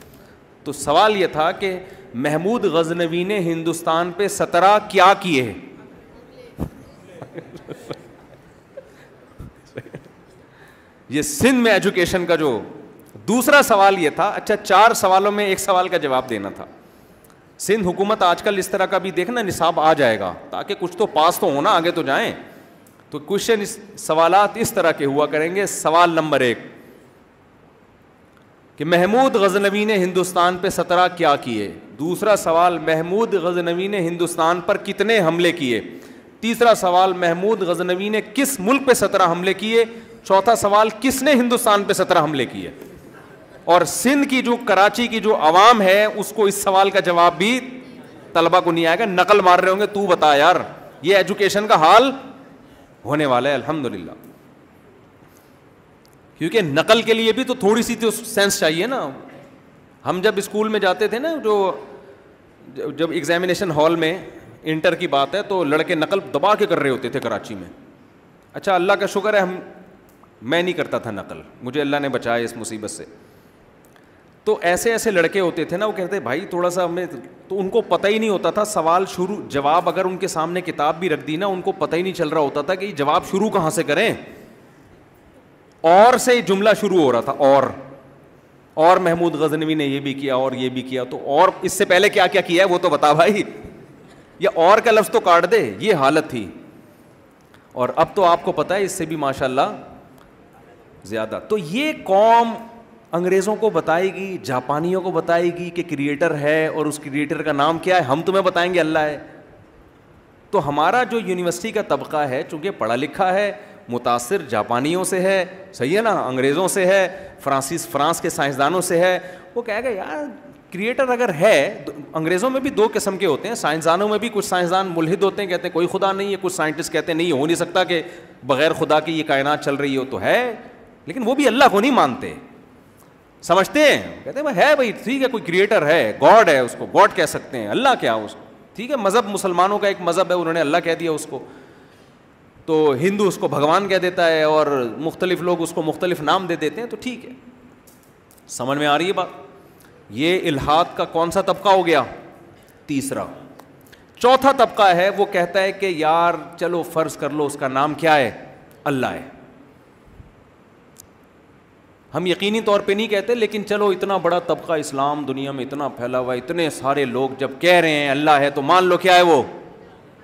تو سوال یہ تھا کہ محمود غزنوی نے ہندوستان پہ 17 کیا کیے ہیں؟ یہ سندھ میں ایجوکیشن کا جو دوسرا سوال یہ تھا. اچھا 4 سوالوں میں ایک سوال کا جواب دینا تھا. سندھ حکومت آج کل اس طرح کا بھی دیکھنا نصاب آ جائے گا تاکہ کچھ تو پاس تو ہونا, آگے تو جائیں. تو کوشچن سوالات اس طرح کے ہوا کریں گے. سوال نمبر 1 کہ محمود غزنوی نے ہندوستان پہ 17 کیا کیے. دوسرا سوال محمود غزنوی نے ہندوستان پر کتنے حملے کیے. تیسرا سوال محمود غزنوی نے کس ملک پہ 17 حملے کیے. چوتھا سوال کس نے ہندوستان پہ 17 حملے کیے. اور سندھ کی جو کراچی کی جو عوام ہے اس کو اس سوال کا جواب بھی طلبہ کو نہیں آئے گا, نقل مار رہے ہوں گے, تو بتا یار. یہ ایجوکیشن کا حال ہونے والا ہے الحمدللہ, کیونکہ نقل کے لیے بھی تو تھوڑی سی تو سینس چاہیے نا. ہم جب اسکول میں جاتے تھے نا, جب ایگزامینیشن ہال میں انٹر کی بات ہے, تو لڑکے نقل دبا کے کر رہے ہوتے تھے کراچی میں. اچھا اللہ کا شکر ہے میں نہیں کرتا تھا نقل, مجھے اللہ نے بچایا اس مصیبت سے. تو ایسے ایسے لڑکے ہوتے تھے نا, وہ کہتے بھائی تھوڑا سا ہمیں, تو ان کو پتہ ہی نہیں ہوتا تھا سوال شروع جواب اگر ان کے سامنے کتاب بھی رکھ دی نا, ان کو پتہ ہی نہیں چل رہا ہوتا تھا کہ یہ جواب شروع کہاں سے کریں. اور سے جملہ شروع ہو رہا تھا, اور محمود غزنوی نے یہ بھی کیا اور یہ بھی کیا, تو اور اس سے پہلے کیا کیا کیا ہے وہ تو بتا بھائی, یا اور کا لفظ تو کاٹ دے. یہ حالت تھی. اور اب تو آپ کو پتہ ہے اس سے بھی ماشاءاللہ زیادہ. تو یہ قوم انگریزوں کو بتائے گی, جاپانیوں کو بتائے گی کہ کریٹر ہے, اور اس کریٹر کا نام کیا ہے, ہم تمہیں بتائیں گے اللہ ہے. تو ہمارا جو یونیورسٹی کا طبقہ ہے چونکہ پڑھا لکھا ہے, متاثر جاپانیوں سے ہے, صحیح ہے نا, انگریزوں سے ہے, فرانس کے سائنسدانوں سے ہے, وہ کہے گا یار کریٹر اگر ہے. انگریزوں میں بھی 2 قسم کے ہوتے ہیں, سائنسدانوں میں بھی کچھ سائنسدان ملحد ہوتے ہیں, کہتے ہیں کوئی خدا نہیں ہے, کچھ سائنٹسٹ کہتے ہیں نہیں ہو نہیں سکتا کہ بغیر خدا کی یہ کائنات چل رہی ہو. تو ہے, لیکن وہ بھی اللہ کو نہیں مانتے, سمجھتے ہیں, کہتے ہیں ہے بھائی ٹھیک ہے کوئی کریٹر ہے, گاڈ ہے, اس کو گاڈ کہہ سکتے ہیں, اللہ کیا اس کو, ٹھیک ہے مذہب مسلمانوں کا ایک مذہب ہے, انہوں نے اللہ کہہ دیا اس کو. تو ہندو اس کو بھگوان کہہ دیتا ہے, اور مختلف لوگ اس کو مختلف نام دے دیتے ہیں. تو ٹھیک ہے, سمجھ میں آ رہی ہے بات. یہ الحاد کا کون سا طبقہ ہو گیا؟ تیسرا. چوتھا طبقہ ہے وہ کہتا ہے کہ یار چلو فرض کر لو اس کا نام کیا ہے, اللہ ہے. ہم یقینی طور پہ نہیں کہتے، لیکن چلو اتنا بڑا طبقہ اسلام دنیا میں اتنا پھیلا ہوا ہے، اتنے سارے لوگ جب کہہ رہے ہیں اللہ ہے تو مان لو کیا ہے وہ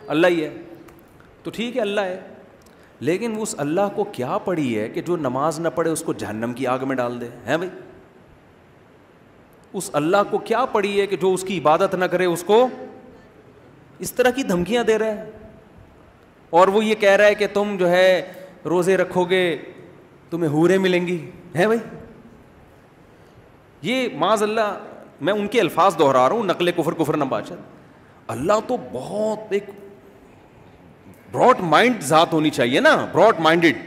اللہ ہی ہے، تو ٹھیک ہے اللہ ہے. لیکن اس اللہ کو کیا پڑی ہے کہ جو نماز نہ پڑھے اس کو جہنم کی آگ میں ڈال دے ہیں بھائی؟ اس اللہ کو کیا پڑی ہے کہ جو اس کی عبادت نہ کرے اس کو اس طرح کی دھمکیاں دے رہے ہیں؟ اور وہ یہ کہہ رہا ہے کہ تم جو ہے روزے رکھو گے تمہیں حوریں ملیں گی، ہیں بھائی؟ یہ معاذ اللہ میں ان کے الفاظ دہرا رہا ہوں، نقل کفر نہ باشد. اللہ تو بہت ایک براڈ مائنڈ ذات ہونی چاہیے نا، براڈ مائنڈڈ.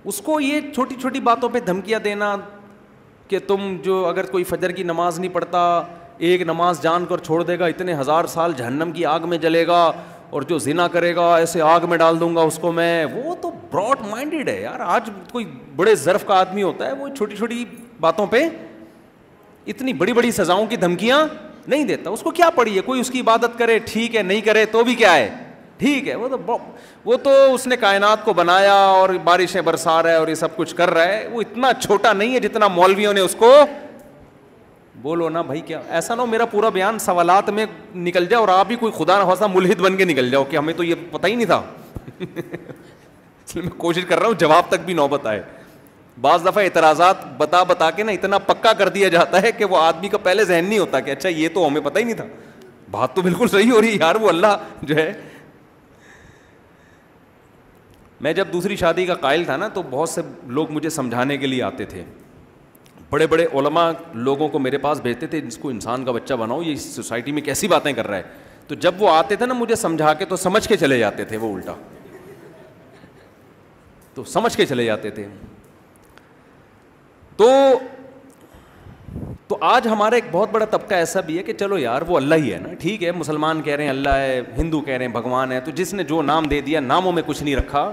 اس کو یہ چھوٹی چھوٹی باتوں پہ دھمکیاں دینا کہ تم جو اگر کوئی فجر کی نماز نہیں پڑھتا، ایک نماز جان کر چھوڑ دے گا اتنے 1000 سال جہنم کی آگ میں جلے گا، اور جو زنا کرے گا ایسے آگ میں ڈال دوں گا اس کو میں. وہ تو براڈ مائنڈڈ ہے یار. آج کوئی بڑے ظرف کا آدمی ہوتا ہے وہ چھوٹی چھوٹی باتوں پہ اتنی بڑی بڑی سزاؤں کی دھمکیاں نہیں دیتا. اس کو کیا پڑی ہے؟ کوئی اس کی عبادت کرے ٹھیک ہے، نہیں کرے تو بھی کیا ہے ٹھیک ہے. وہ تو اس نے کائنات کو بنایا اور بارشیں برسا رہا ہے اور یہ سب کچھ کر رہا ہے. وہ اتنا چھوٹا نہیں ہے جتنا مولویوں نے اس کو. بولو نا بھائی، کیا ایسا نہ ہو میرا پورا بیان سوالات میں نکل جائے اور آپ بھی کوئی خدا نہ خواستہ ملحد بن کے نکل جاؤ کہ ہمیں تو یہ پتہ ہی نہیں تھا. میں کوشش کر رہا ہوں جواب تک بھی نوبت آئے. بعض دفعہ اعتراضات بتا کے نا اتنا پکا کر دیا جاتا ہے کہ وہ آدمی کا پہلے ذہن نہیں ہوتا کہ اچھا یہ تو ہمیں پتہ ہی نہیں تھا. بات تو بالکل صحیح ہو رہی ہے یار. وہ اللہ جو ہے، میں جب دوسری شادی کا قائل تھا نا تو بہت سے لوگ مجھے سمجھانے کے لیے آتے تھے. بڑے بڑے علماء لوگوں کو میرے پاس بھیجتے تھے جس کو انسان کا بچہ بناؤ، یہ سوسائٹی میں کیسی باتیں کر رہا ہے. تو جب وہ آتے تھے نا مجھے سمجھا کے تو سمجھ کے چلے جاتے تھے، وہ الٹا تو سمجھ کے چلے جاتے تھے. تو آج ہمارا ایک بہت بڑا طبقہ ایسا بھی ہے کہ چلو یار وہ اللہ ہی ہے نا، ٹھیک ہے. مسلمان کہہ رہے ہیں اللہ ہے، ہندو کہہ رہے ہیں بھگوان ہے، تو جس نے جو نام دے دیا ناموں میں کچھ نہیں رکھا،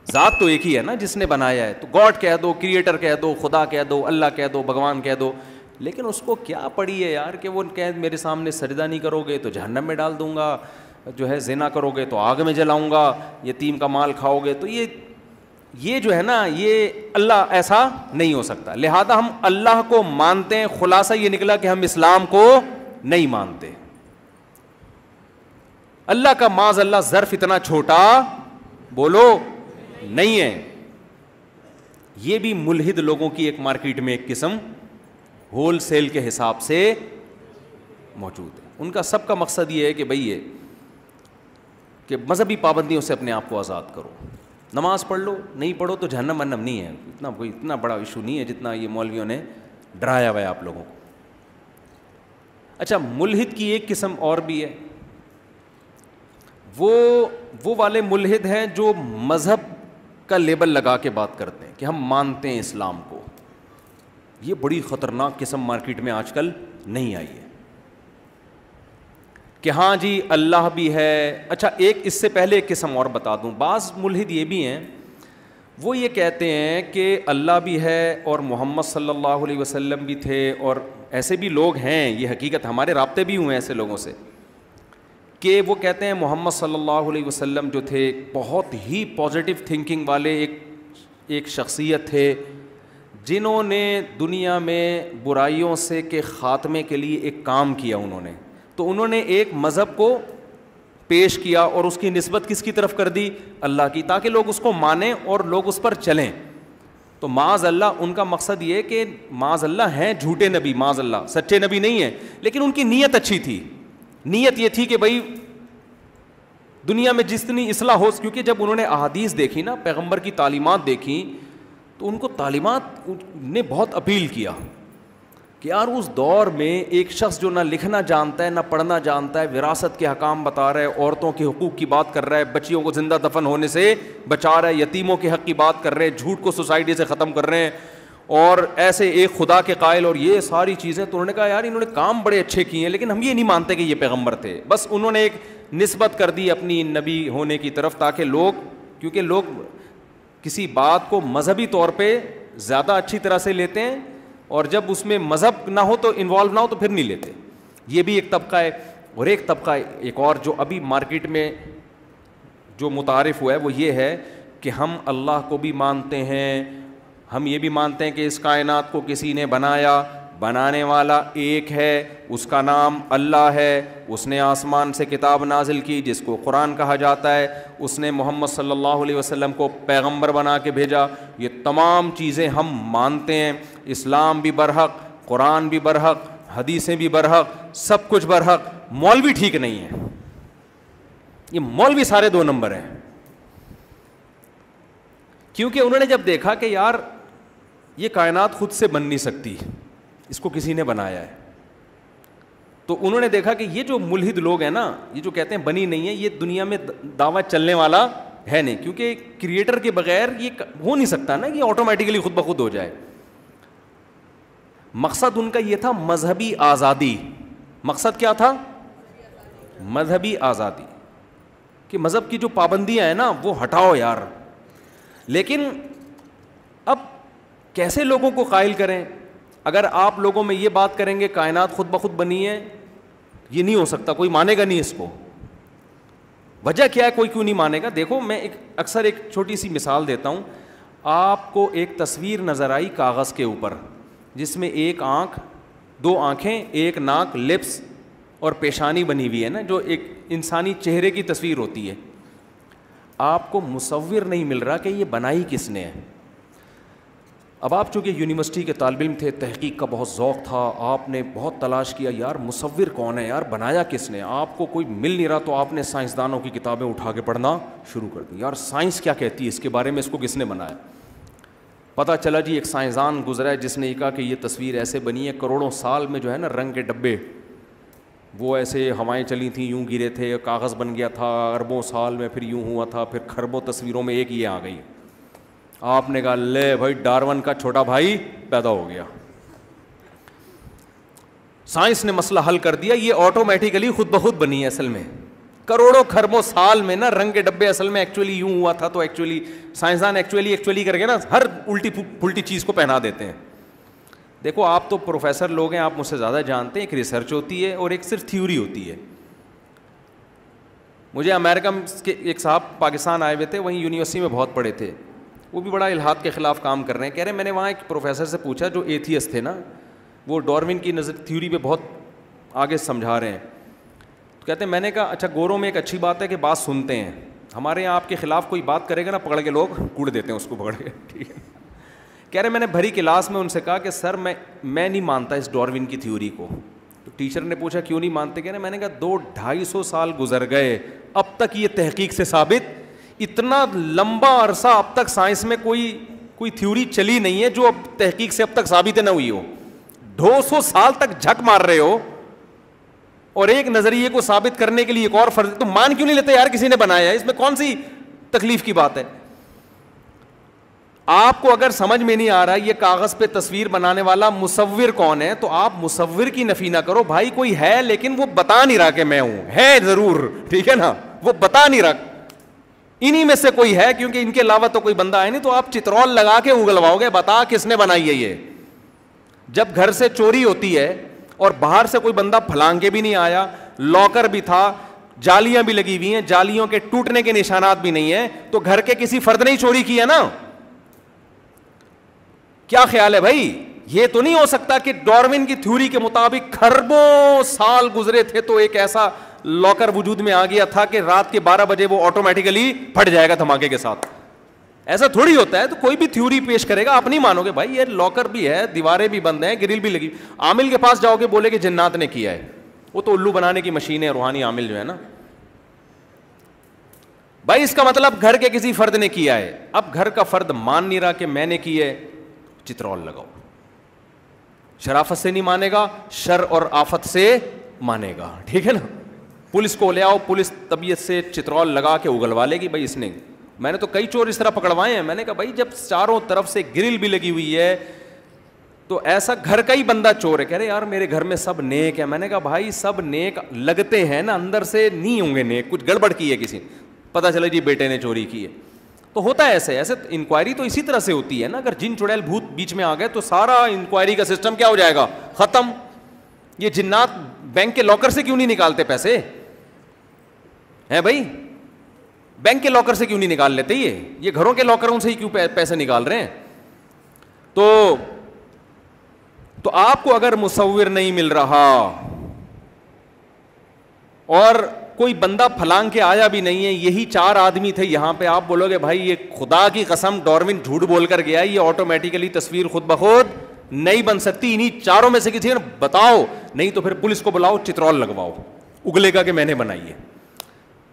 ذات تو ایک ہی ہے نا جس نے بنایا ہے. تو گاڈ کہہ دو، کریٹر کہہ دو، خدا کہہ دو، اللہ کہہ دو، بھگوان کہہ دو. لیکن اس کو کیا پڑی ہے یار کہ وہ کہ میرے سامنے سجدہ نہیں کرو گے تو جہنم میں ڈال دوں گا، جو ہے زنا کرو گے تو آگ میں جلاؤں گا، یتیم کا مال کھاؤ گے تو یہ جو ہے نا یہ اللہ ایسا نہیں ہو سکتا. لہذا ہم اللہ کو مانتے ہیں. خلاصہ یہ نکلا کہ ہم اسلام کو نہیں مانتے. اللہ کا معاذ اللہ ظرف اتنا چھوٹا بولو نہیں ہے. یہ بھی ملحد لوگوں کی ایک مارکیٹ میں ایک قسم ہول سیل کے حساب سے موجود ہے. ان کا سب کا مقصد یہ ہے کہ بھئی یہ کہ مذہبی پابندیوں سے اپنے آپ کو آزاد کرو. نماز پڑھ لو، نہیں پڑھو تو جہنم ونم نہیں ہے. اتنا بڑا ایشو نہیں ہے جتنا یہ مولویوں نے ڈرایا ہوا ہے آپ لوگوں کو. اچھا، ملحد کی ایک قسم اور بھی ہے. وہ والے ملحد ہیں جو مذہب کا لیبل لگا کے بات کرتے ہیں کہ ہم مانتے ہیں اسلام کو. یہ بڑی خطرناک قسم مارکیٹ میں آج کل نہیں آئی ہے کہ ہاں جی اللہ بھی ہے. اچھا، ایک اس سے پہلے ایک قسم اور بتا دوں. بعض ملحد یہ بھی ہیں، وہ یہ کہتے ہیں کہ اللہ بھی ہے اور محمد صلی اللہ علیہ وسلم بھی تھے، اور ایسے بھی لوگ ہیں، یہ حقیقت ہمارے رابطے بھی ہوئے ایسے لوگوں سے کہ وہ کہتے ہیں محمد صلی اللہ علیہ وسلم جو تھے بہت ہی پازیٹیو تھنکنگ والے ایک شخصیت تھے، جنہوں نے دنیا میں برائیوں سے کے خاتمے کے لیے ایک کام کیا. تو انہوں نے ایک مذہب کو پیش کیا اور اس کی نسبت کس کی طرف کر دی؟ اللہ کی، تاکہ لوگ اس کو مانیں اور لوگ اس پر چلیں. تو معاذ اللہ ان کا مقصد یہ کہ معاذ اللہ ہیں جھوٹے نبی، معاذ اللہ سچے نبی نہیں ہیں، لیکن ان کی نیت اچھی تھی. نیت یہ تھی کہ بھائی دنیا میں جتنی اصلاح ہو، کیونکہ جب انہوں نے احادیث دیکھی نا، پیغمبر کی تعلیمات دیکھی، تو ان کو تعلیمات نے بہت اپیل کیا کہ یار اس دور میں ایک شخص جو نہ لکھنا جانتا ہے نہ پڑھنا جانتا ہے، وراثت کے حکام بتا رہا ہے، عورتوں کے حقوق کی بات کر رہا ہے، بچیوں کو زندہ دفن ہونے سے بچا رہا ہے، یتیموں کے حق کی بات کر رہے ہیں، جھوٹ کو سوسائٹی سے ختم کر رہے ہیں، اور ایسے ایک خدا کے قائل، اور یہ ساری چیزیں. تو انہوں نے کہا یار انہوں نے کام بڑے اچھے کیے ہیں، لیکن ہم یہ نہیں مانتے کہ یہ پیغمبر تھے. بس انہوں نے ایک نسبت کر دی اپنی نبی ہونے کی طرف، تاکہ کیونکہ لوگ کسی بات کو مذہبی طور پہ زیادہ اچھی طرح سے لیتے ہیں، اور جب اس میں مذہب نہ ہو تو انوالو نہ ہو تو پھر نہیں لیتے. یہ بھی ایک طبقہ ہے. اور ایک طبقہ ایک اور جو ابھی مارکیٹ میں جو متعارف ہوا ہے وہ یہ ہے کہ ہم اللہ کو بھی مانتے ہیں، ہم یہ بھی مانتے ہیں کہ اس کائنات کو کسی نے بنایا, بنانے والا ایک ہے, اس کا نام اللہ ہے. اس نے آسمان سے کتاب نازل کی جس کو قرآن کہا جاتا ہے. اس نے محمد صلی اللہ علیہ وسلم کو پیغمبر بنا کے بھیجا. یہ تمام چیزیں ہم مانتے ہیں. اسلام بھی برحق, قرآن بھی برحق, حدیثیں بھی برحق, سب کچھ برحق. مولوی ٹھیک نہیں ہے. یہ مولوی سارے 2 نمبر ہیں, کیونکہ انہوں نے جب دیکھا کہ یار یہ کائنات خود سے بن نہیں سکتی, اس کو کسی نے بنایا ہے, تو انہوں نے دیکھا کہ یہ جو ملحد لوگ ہیں نا, یہ جو کہتے ہیں بنی نہیں ہے, یہ دنیا میں دعویٰ چلنے والا ہے نہیں, کیونکہ کریٹر کے بغیر یہ ہو نہیں سکتا نا کہ آٹومیٹیکلی خود بخود ہو جائے. مقصد ان کا یہ تھا مذہبی آزادی. مقصد کیا تھا؟ مذہبی آزادی, کہ مذہب کی جو پابندیاں ہیں نا وہ ہٹاؤ یار. لیکن اب کیسے لوگوں کو قائل کریں؟ اگر آپ لوگوں میں یہ بات کریں گے کائنات خود بخود بنی ہے, یہ نہیں ہو سکتا, کوئی مانے گا نہیں اس کو. وجہ کیا ہے, کوئی کیوں نہیں مانے گا؟ دیکھو میں اکثر ایک چھوٹی سی مثال دیتا ہوں. آپ کو ایک تصویر نظر آئی کاغذ کے اوپر, جس میں ایک آنکھ, 2 آنکھیں, ایک ناک, لپس اور پیشانی بنی ہوئی ہے نا, جو ایک انسانی چہرے کی تصویر ہوتی ہے. آپ کو مصور نہیں مل رہا کہ یہ بنائی کس نے ہے. اب آپ چونکہ یونیورسٹی کے طالب علم تھے, تحقیق کا بہت ذوق تھا, آپ نے بہت تلاش کیا یار مصور کون ہے, یار بنایا کس نے. آپ کو کوئی مل نہیں رہا تو آپ نے سائنسدانوں کی کتابیں اٹھا کے پڑھنا شروع کر دی. یار سائنس کیا کہتی ہے اس کے بارے میں, اس کو کس نے بنایا. پتہ چلا جی ایک سائنسدان گزرا ہے جس نے یہ کہا کہ یہ تصویر ایسے بنی ہے, کروڑوں سال میں جو ہے نا رنگ کے ڈبے, وہ ایسے ہوائیں چلی تھیں, یوں گرے تھے, کاغذ بن گیا تھا, اربوں سال میں پھر یوں ہوا تھا, پھر کھربوں تصویروں میں ایک یہ آ گئی. آپ نے کہا لے بھائی ڈارون کا چھوٹا بھائی پیدا ہو گیا. سائنس نے مسئلہ حل کر دیا, یہ آٹومیٹیکلی خود بخود بنی ہے. اصل میں کروڑوں کھربوں سال میں نا رنگ کے ڈبے اصل میں ایکچولی یوں ہوا تھا. تو ایکچولی سائنسدان ایکچولی کر کے نا ہر الٹی پھلٹی چیز کو پہنا دیتے ہیں. دیکھو آپ تو پروفیسر لوگ ہیں, آپ مجھ سے زیادہ جانتے ہیں. ایک ریسرچ ہوتی ہے اور ایک صرف تھیوری ہوتی ہے. مجھے امریکہ کے ایک صاحب پاکستان آئے ہوئے تھے, وہیں یونیورسٹی میں بہت پڑھے تھے, وہ بھی بڑا الحاد کے خلاف کام کر رہے ہیں. کہہ رہے ہیں میں نے وہاں ایک پروفیسر سے پوچھا جو ایتھیسٹ تھے نا, وہ ڈارون کی تھیوری پہ بہت آگے سمجھا رہے ہیں. تو کہتے ہیں میں نے کہا اچھا گوروں میں ایک اچھی بات ہے کہ بات سنتے ہیں, ہمارے یہاں آپ کے خلاف کوئی بات کرے گا نا پکڑ کے لوگ کوڑ دیتے ہیں اس کو پکڑ کے. ٹھیک ہے. کہہ رہے میں نے بھری کلاس میں ان سے کہا کہ سر میں نہیں مانتا اس ڈارون کی تھیوری کو. تو ٹیچر نے پوچھا کیوں نہیں مانتے؟ کہہ رہے میں نے کہا 200-250 سال گزر گئے, اب تک یہ تحقیق سے ثابت, اتنا لمبا عرصہ اب تک سائنس میں کوئی تھیوری چلی نہیں ہے جو اب تحقیق سے اب تک ثابت نہ ہوئی ہو. 200 سال تک جھک مار رہے ہو اور ایک نظریے کو ثابت کرنے کے لیے ایک اور فرض, تو مان کیوں نہیں لیتے یار کسی نے بنایا ہے, اس میں کون سی تکلیف کی بات ہے؟ آپ کو اگر سمجھ میں نہیں آ رہا یہ کاغذ پہ تصویر بنانے والا مصور کون ہے, تو آپ مصور کی نفی نہ کرو. بھائی کوئی ہے لیکن وہ بتا نہیں رہا کہ میں ہوں, ہے ضرور, ٹھیک ہے نا, وہ بتا نہیں رہا, انہی میں سے کوئی ہے, کیونکہ ان کے علاوہ تو کوئی بندہ ہے نہیں. تو آپ چترول لگا کے اگلواؤ گے, بتا کس نے بنائی ہے یہ. جب گھر سے چوری ہوتی ہے اور باہر سے کوئی بندہ پھلانگ کے بھی نہیں آیا, لاکر بھی تھا, جالیاں بھی لگی ہوئی ہیں, جالیوں کے ٹوٹنے کے نشانات بھی نہیں ہیں, تو گھر کے کسی فرد نے ہی چوری کی ہے نا. کیا خیال ہے بھائی؟ یہ تو نہیں ہو سکتا کہ ڈارون کی تھیوری کے مطابق کھربوں سال گزرے تھے تو ایک ایسا لاکر وجود میں آ گیا تھا کہ رات کے 12 بجے وہ آٹومیٹیکلی پھٹ جائے گا دھماکے کے ساتھ. ایسا تھوڑی ہوتا ہے. تو کوئی بھی تھیوری پیش کرے گا آپ نہیں مانو گے بھائی, یہ لاکر بھی ہے, دیواریں بھی بند ہیں, گرل بھی لگی. عامل کے پاس جاؤ گے بولے کہ جنات نے کیا ہے, وہ تو الو بنانے کی مشین ہے, روحانی عامل جو ہے نا. بھائی اس کا مطلب گھر کے کسی فرد نے کیا ہے. اب گھر کا فرد مان نہیں رہا کہ میں نے کی ہے, چترول لگاؤ. شرافت سے نہیں مانے گا, شر اور آفت سے مانے گا, ٹھیک ہے نا. پولیس کو لے آؤ, پولیس طبیعت سے چترول لگا کے اگلوا لے گی بھائی اس نے. میں نے تو کئی چور اس طرح پکڑوائے ہیں. میں نے کہا بھائی جب چاروں طرف سے گرل بھی لگی ہوئی ہے تو ایسا گھر کا ہی بندہ چور ہے. کہہ رہے یار میرے گھر میں سب نیک ہے. میں نے کہا بھائی سب نیک لگتے ہیں نا, اندر سے نہیں ہوں گے نیک, کچھ گڑبڑ کی ہے کسی, پتہ چلا جی بیٹے نے چوری کی ہے. تو ہوتا ہے ایسے انکوائری تو اسی طرح سے ہوتی ہے نا. اگر جن چڑیل بھوت بیچ میں آ گئے تو سارا انکوائری کا سسٹم کیا ہو جائے گا, ختم. یہ جنات بینک کے لاکر سے کیوں نہیں نکالتے پیسے ہیں بھائی؟ بینک کے لاکر سے کیوں نہیں نکال لیتے؟ یہ گھروں کے لاکروں سے ہی کیوں پیسے نکال رہے ہیں؟ تو آپ کو اگر مصور نہیں مل رہا اور کوئی بندہ پھلانگ کے آیا بھی نہیں ہے, یہی 4 آدمی تھے یہاں پہ, آپ بولو گے بھائی یہ خدا کی قسم ڈارون جھوٹ بول کر گیا, یہ آٹومیٹیکلی تصویر خود بخود نہیں بن سکتی, انہی 4 میں سے کسی نے بتاؤ, نہیں تو پھر پولیس کو بلاؤ, چترول لگواؤ, اگلے گا کہ میں نے بنائی ہے.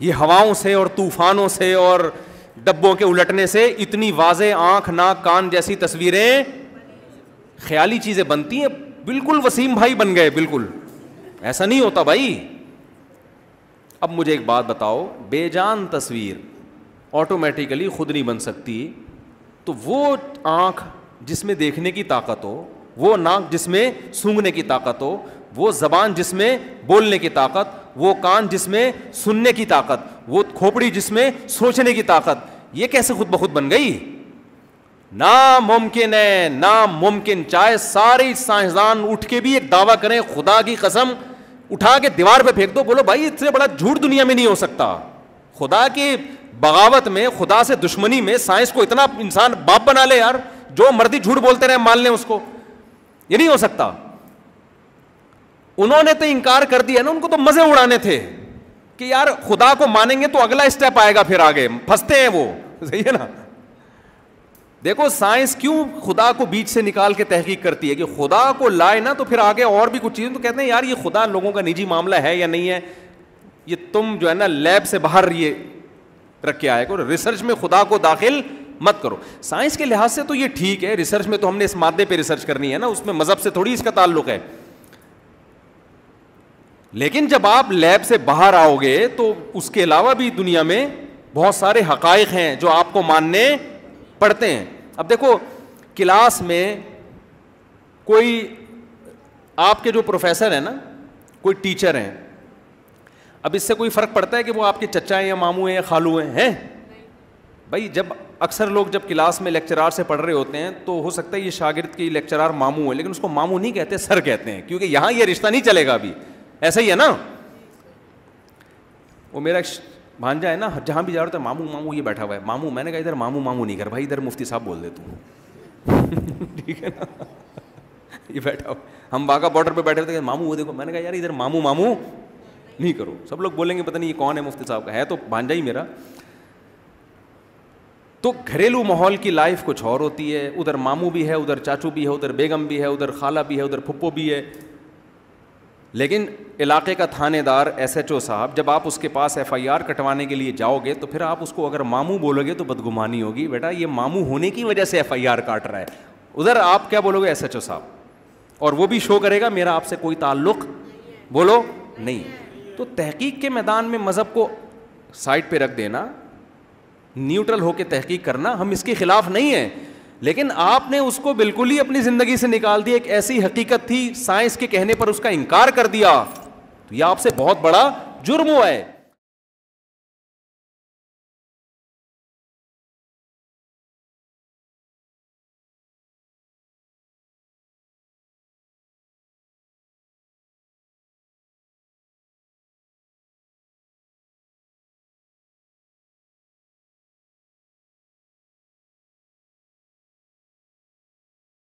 یہ ہواؤں سے اور طوفانوں سے اور ڈبوں کے الٹنے سے اتنی واضح آنکھ ناک کان جیسی تصویریں خیالی چیزیں بنتی ہیں. بالکل وسیم بھائی بن گئے, بالکل ایسا نہیں ہوتا بھائی. اب مجھے ایک بات بتاؤ, بے جان تصویر آٹومیٹیکلی خود نہیں بن سکتی, تو وہ آنکھ جس میں دیکھنے کی طاقت ہو, وہ ناک جس میں سونگھنے کی طاقت ہو, وہ زبان جس میں بولنے کی طاقت, وہ کان جس میں سننے کی طاقت, وہ کھوپڑی جس میں سوچنے کی طاقت, یہ کیسے خود بخود بن گئی؟ ناممکن ہے, ناممکن. چاہے سارے سائنسدان اٹھ کے بھی ایک دعویٰ کریں, خدا کی قسم اٹھا کے دیوار پہ پھینک دو, بولو بھائی اس سے بڑا جھوٹ دنیا میں نہیں ہو سکتا. خدا کی بغاوت میں, خدا سے دشمنی میں سائنس کو اتنا انسان باپ بنا لے یار, جو مرضی جھوٹ بولتے رہے مان لیں اس کو, یہ نہیں ہو سکتا. انہوں نے تو انکار کر دیا نا, ان کو تو مزے اڑانے تھے کہ یار خدا کو مانیں گے تو اگلا اسٹیپ آئے گا, پھر آگے پھنستے ہیں وہ, صحیح ہے نا. دیکھو سائنس کیوں خدا کو بیچ سے نکال کے تحقیق کرتی ہے کہ خدا کو لائے نا تو پھر آگے اور بھی کچھ چیزیں, تو کہتے ہیں یار یہ خدا لوگوں کا نجی معاملہ ہے یا نہیں ہے, یہ تم جو ہے نا لیب سے باہر یہ رکھ کے آئے کرو, ریسرچ میں خدا کو داخل مت کرو. سائنس کے لحاظ سے تو یہ ٹھیک ہے, ریسرچ میں تو ہم نے اس مادے پہ ریسرچ کرنی ہے نا, اس میں مذہب سے تھوڑی اس کا تعلق ہے. لیکن جب آپ لیب سے باہر آؤ گے تو اس کے علاوہ بھی دنیا میں بہت سارے حقائق ہیں جو آپ کو ماننے پڑتے ہیں. اب دیکھو کلاس میں کوئی آپ کے جو پروفیسر ہیں نا, کوئی ٹیچر ہیں, اب اس سے کوئی فرق پڑتا ہے کہ وہ آپ کے چچا ہیں یا ماموں ہیں یا خالو ہیں؟ بھائی جب اکثر لوگ جب کلاس میں لیکچرار سے پڑھ رہے ہوتے ہیں تو ہو سکتا ہے یہ شاگرد کی لیکچرار ماموں ہے, لیکن اس کو ماموں نہیں کہتے, سر کہتے ہیں, کیونکہ یہاں یہ رشتہ نہیں چلے گا ابھی. ایسا ہی ہے نا. وہ میرا بھانجا ہے نا, جہاں بھی جا رہا تھا ماموں ماموں یہ بیٹھا ہوا ہے, ماموں. میں نے کہا ادھر ماموں ماموں نہیں کر بھائی, ادھر مفتی صاحب بول دے تو ٹھیک ہے نا. یہ بیٹھا ہوا, ہم باغا بارڈر پہ بیٹھے تھے, ماموں وہ دیکھو. میں نے کہا یار ادھر ماموں ماموں نہیں کرو. سب لوگ بولیں گے پتہ نہیں یہ کون ہے مفتی صاحب کا, ہے تو بھانجا ہی میرا. تو گھریلو ماحول کی لائف کچھ اور ہوتی ہے, ادھر ماموں بھی ہے, ادھر چاچو بھی ہے, ادھر بیگم بھی ہے, ادھر خالہ بھی ہے, ادھر پھپھو بھی ہے. لیکن علاقے کا تھانے دار ایس ایچ او صاحب, جب آپ اس کے پاس ایف آئی آر کٹوانے کے لیے جاؤ گے تو پھر آپ اس کو اگر ماموں بولو گے تو بدگمانی ہوگی, بیٹا یہ ماموں ہونے کی وجہ سے ایف آئی آر کاٹ رہا ہے. ادھر آپ کیا بولو گے؟ ایس ایچ او صاحب, اور وہ بھی شو کرے گا میرا آپ سے کوئی تعلق بولو نہیں. تو تحقیق کے میدان میں مذہب کو سائڈ پہ رکھ دینا, نیوٹرل ہو کے تحقیق کرنا, ہم اس کے خلاف نہیں ہیں, لیکن آپ نے اس کو بالکل ہی اپنی زندگی سے نکال دیا. ایک ایسی حقیقت تھی, سائنس کے کہنے پر اس کا انکار کر دیا, تو یہ آپ سے بہت بڑا جرم ہوا ہے.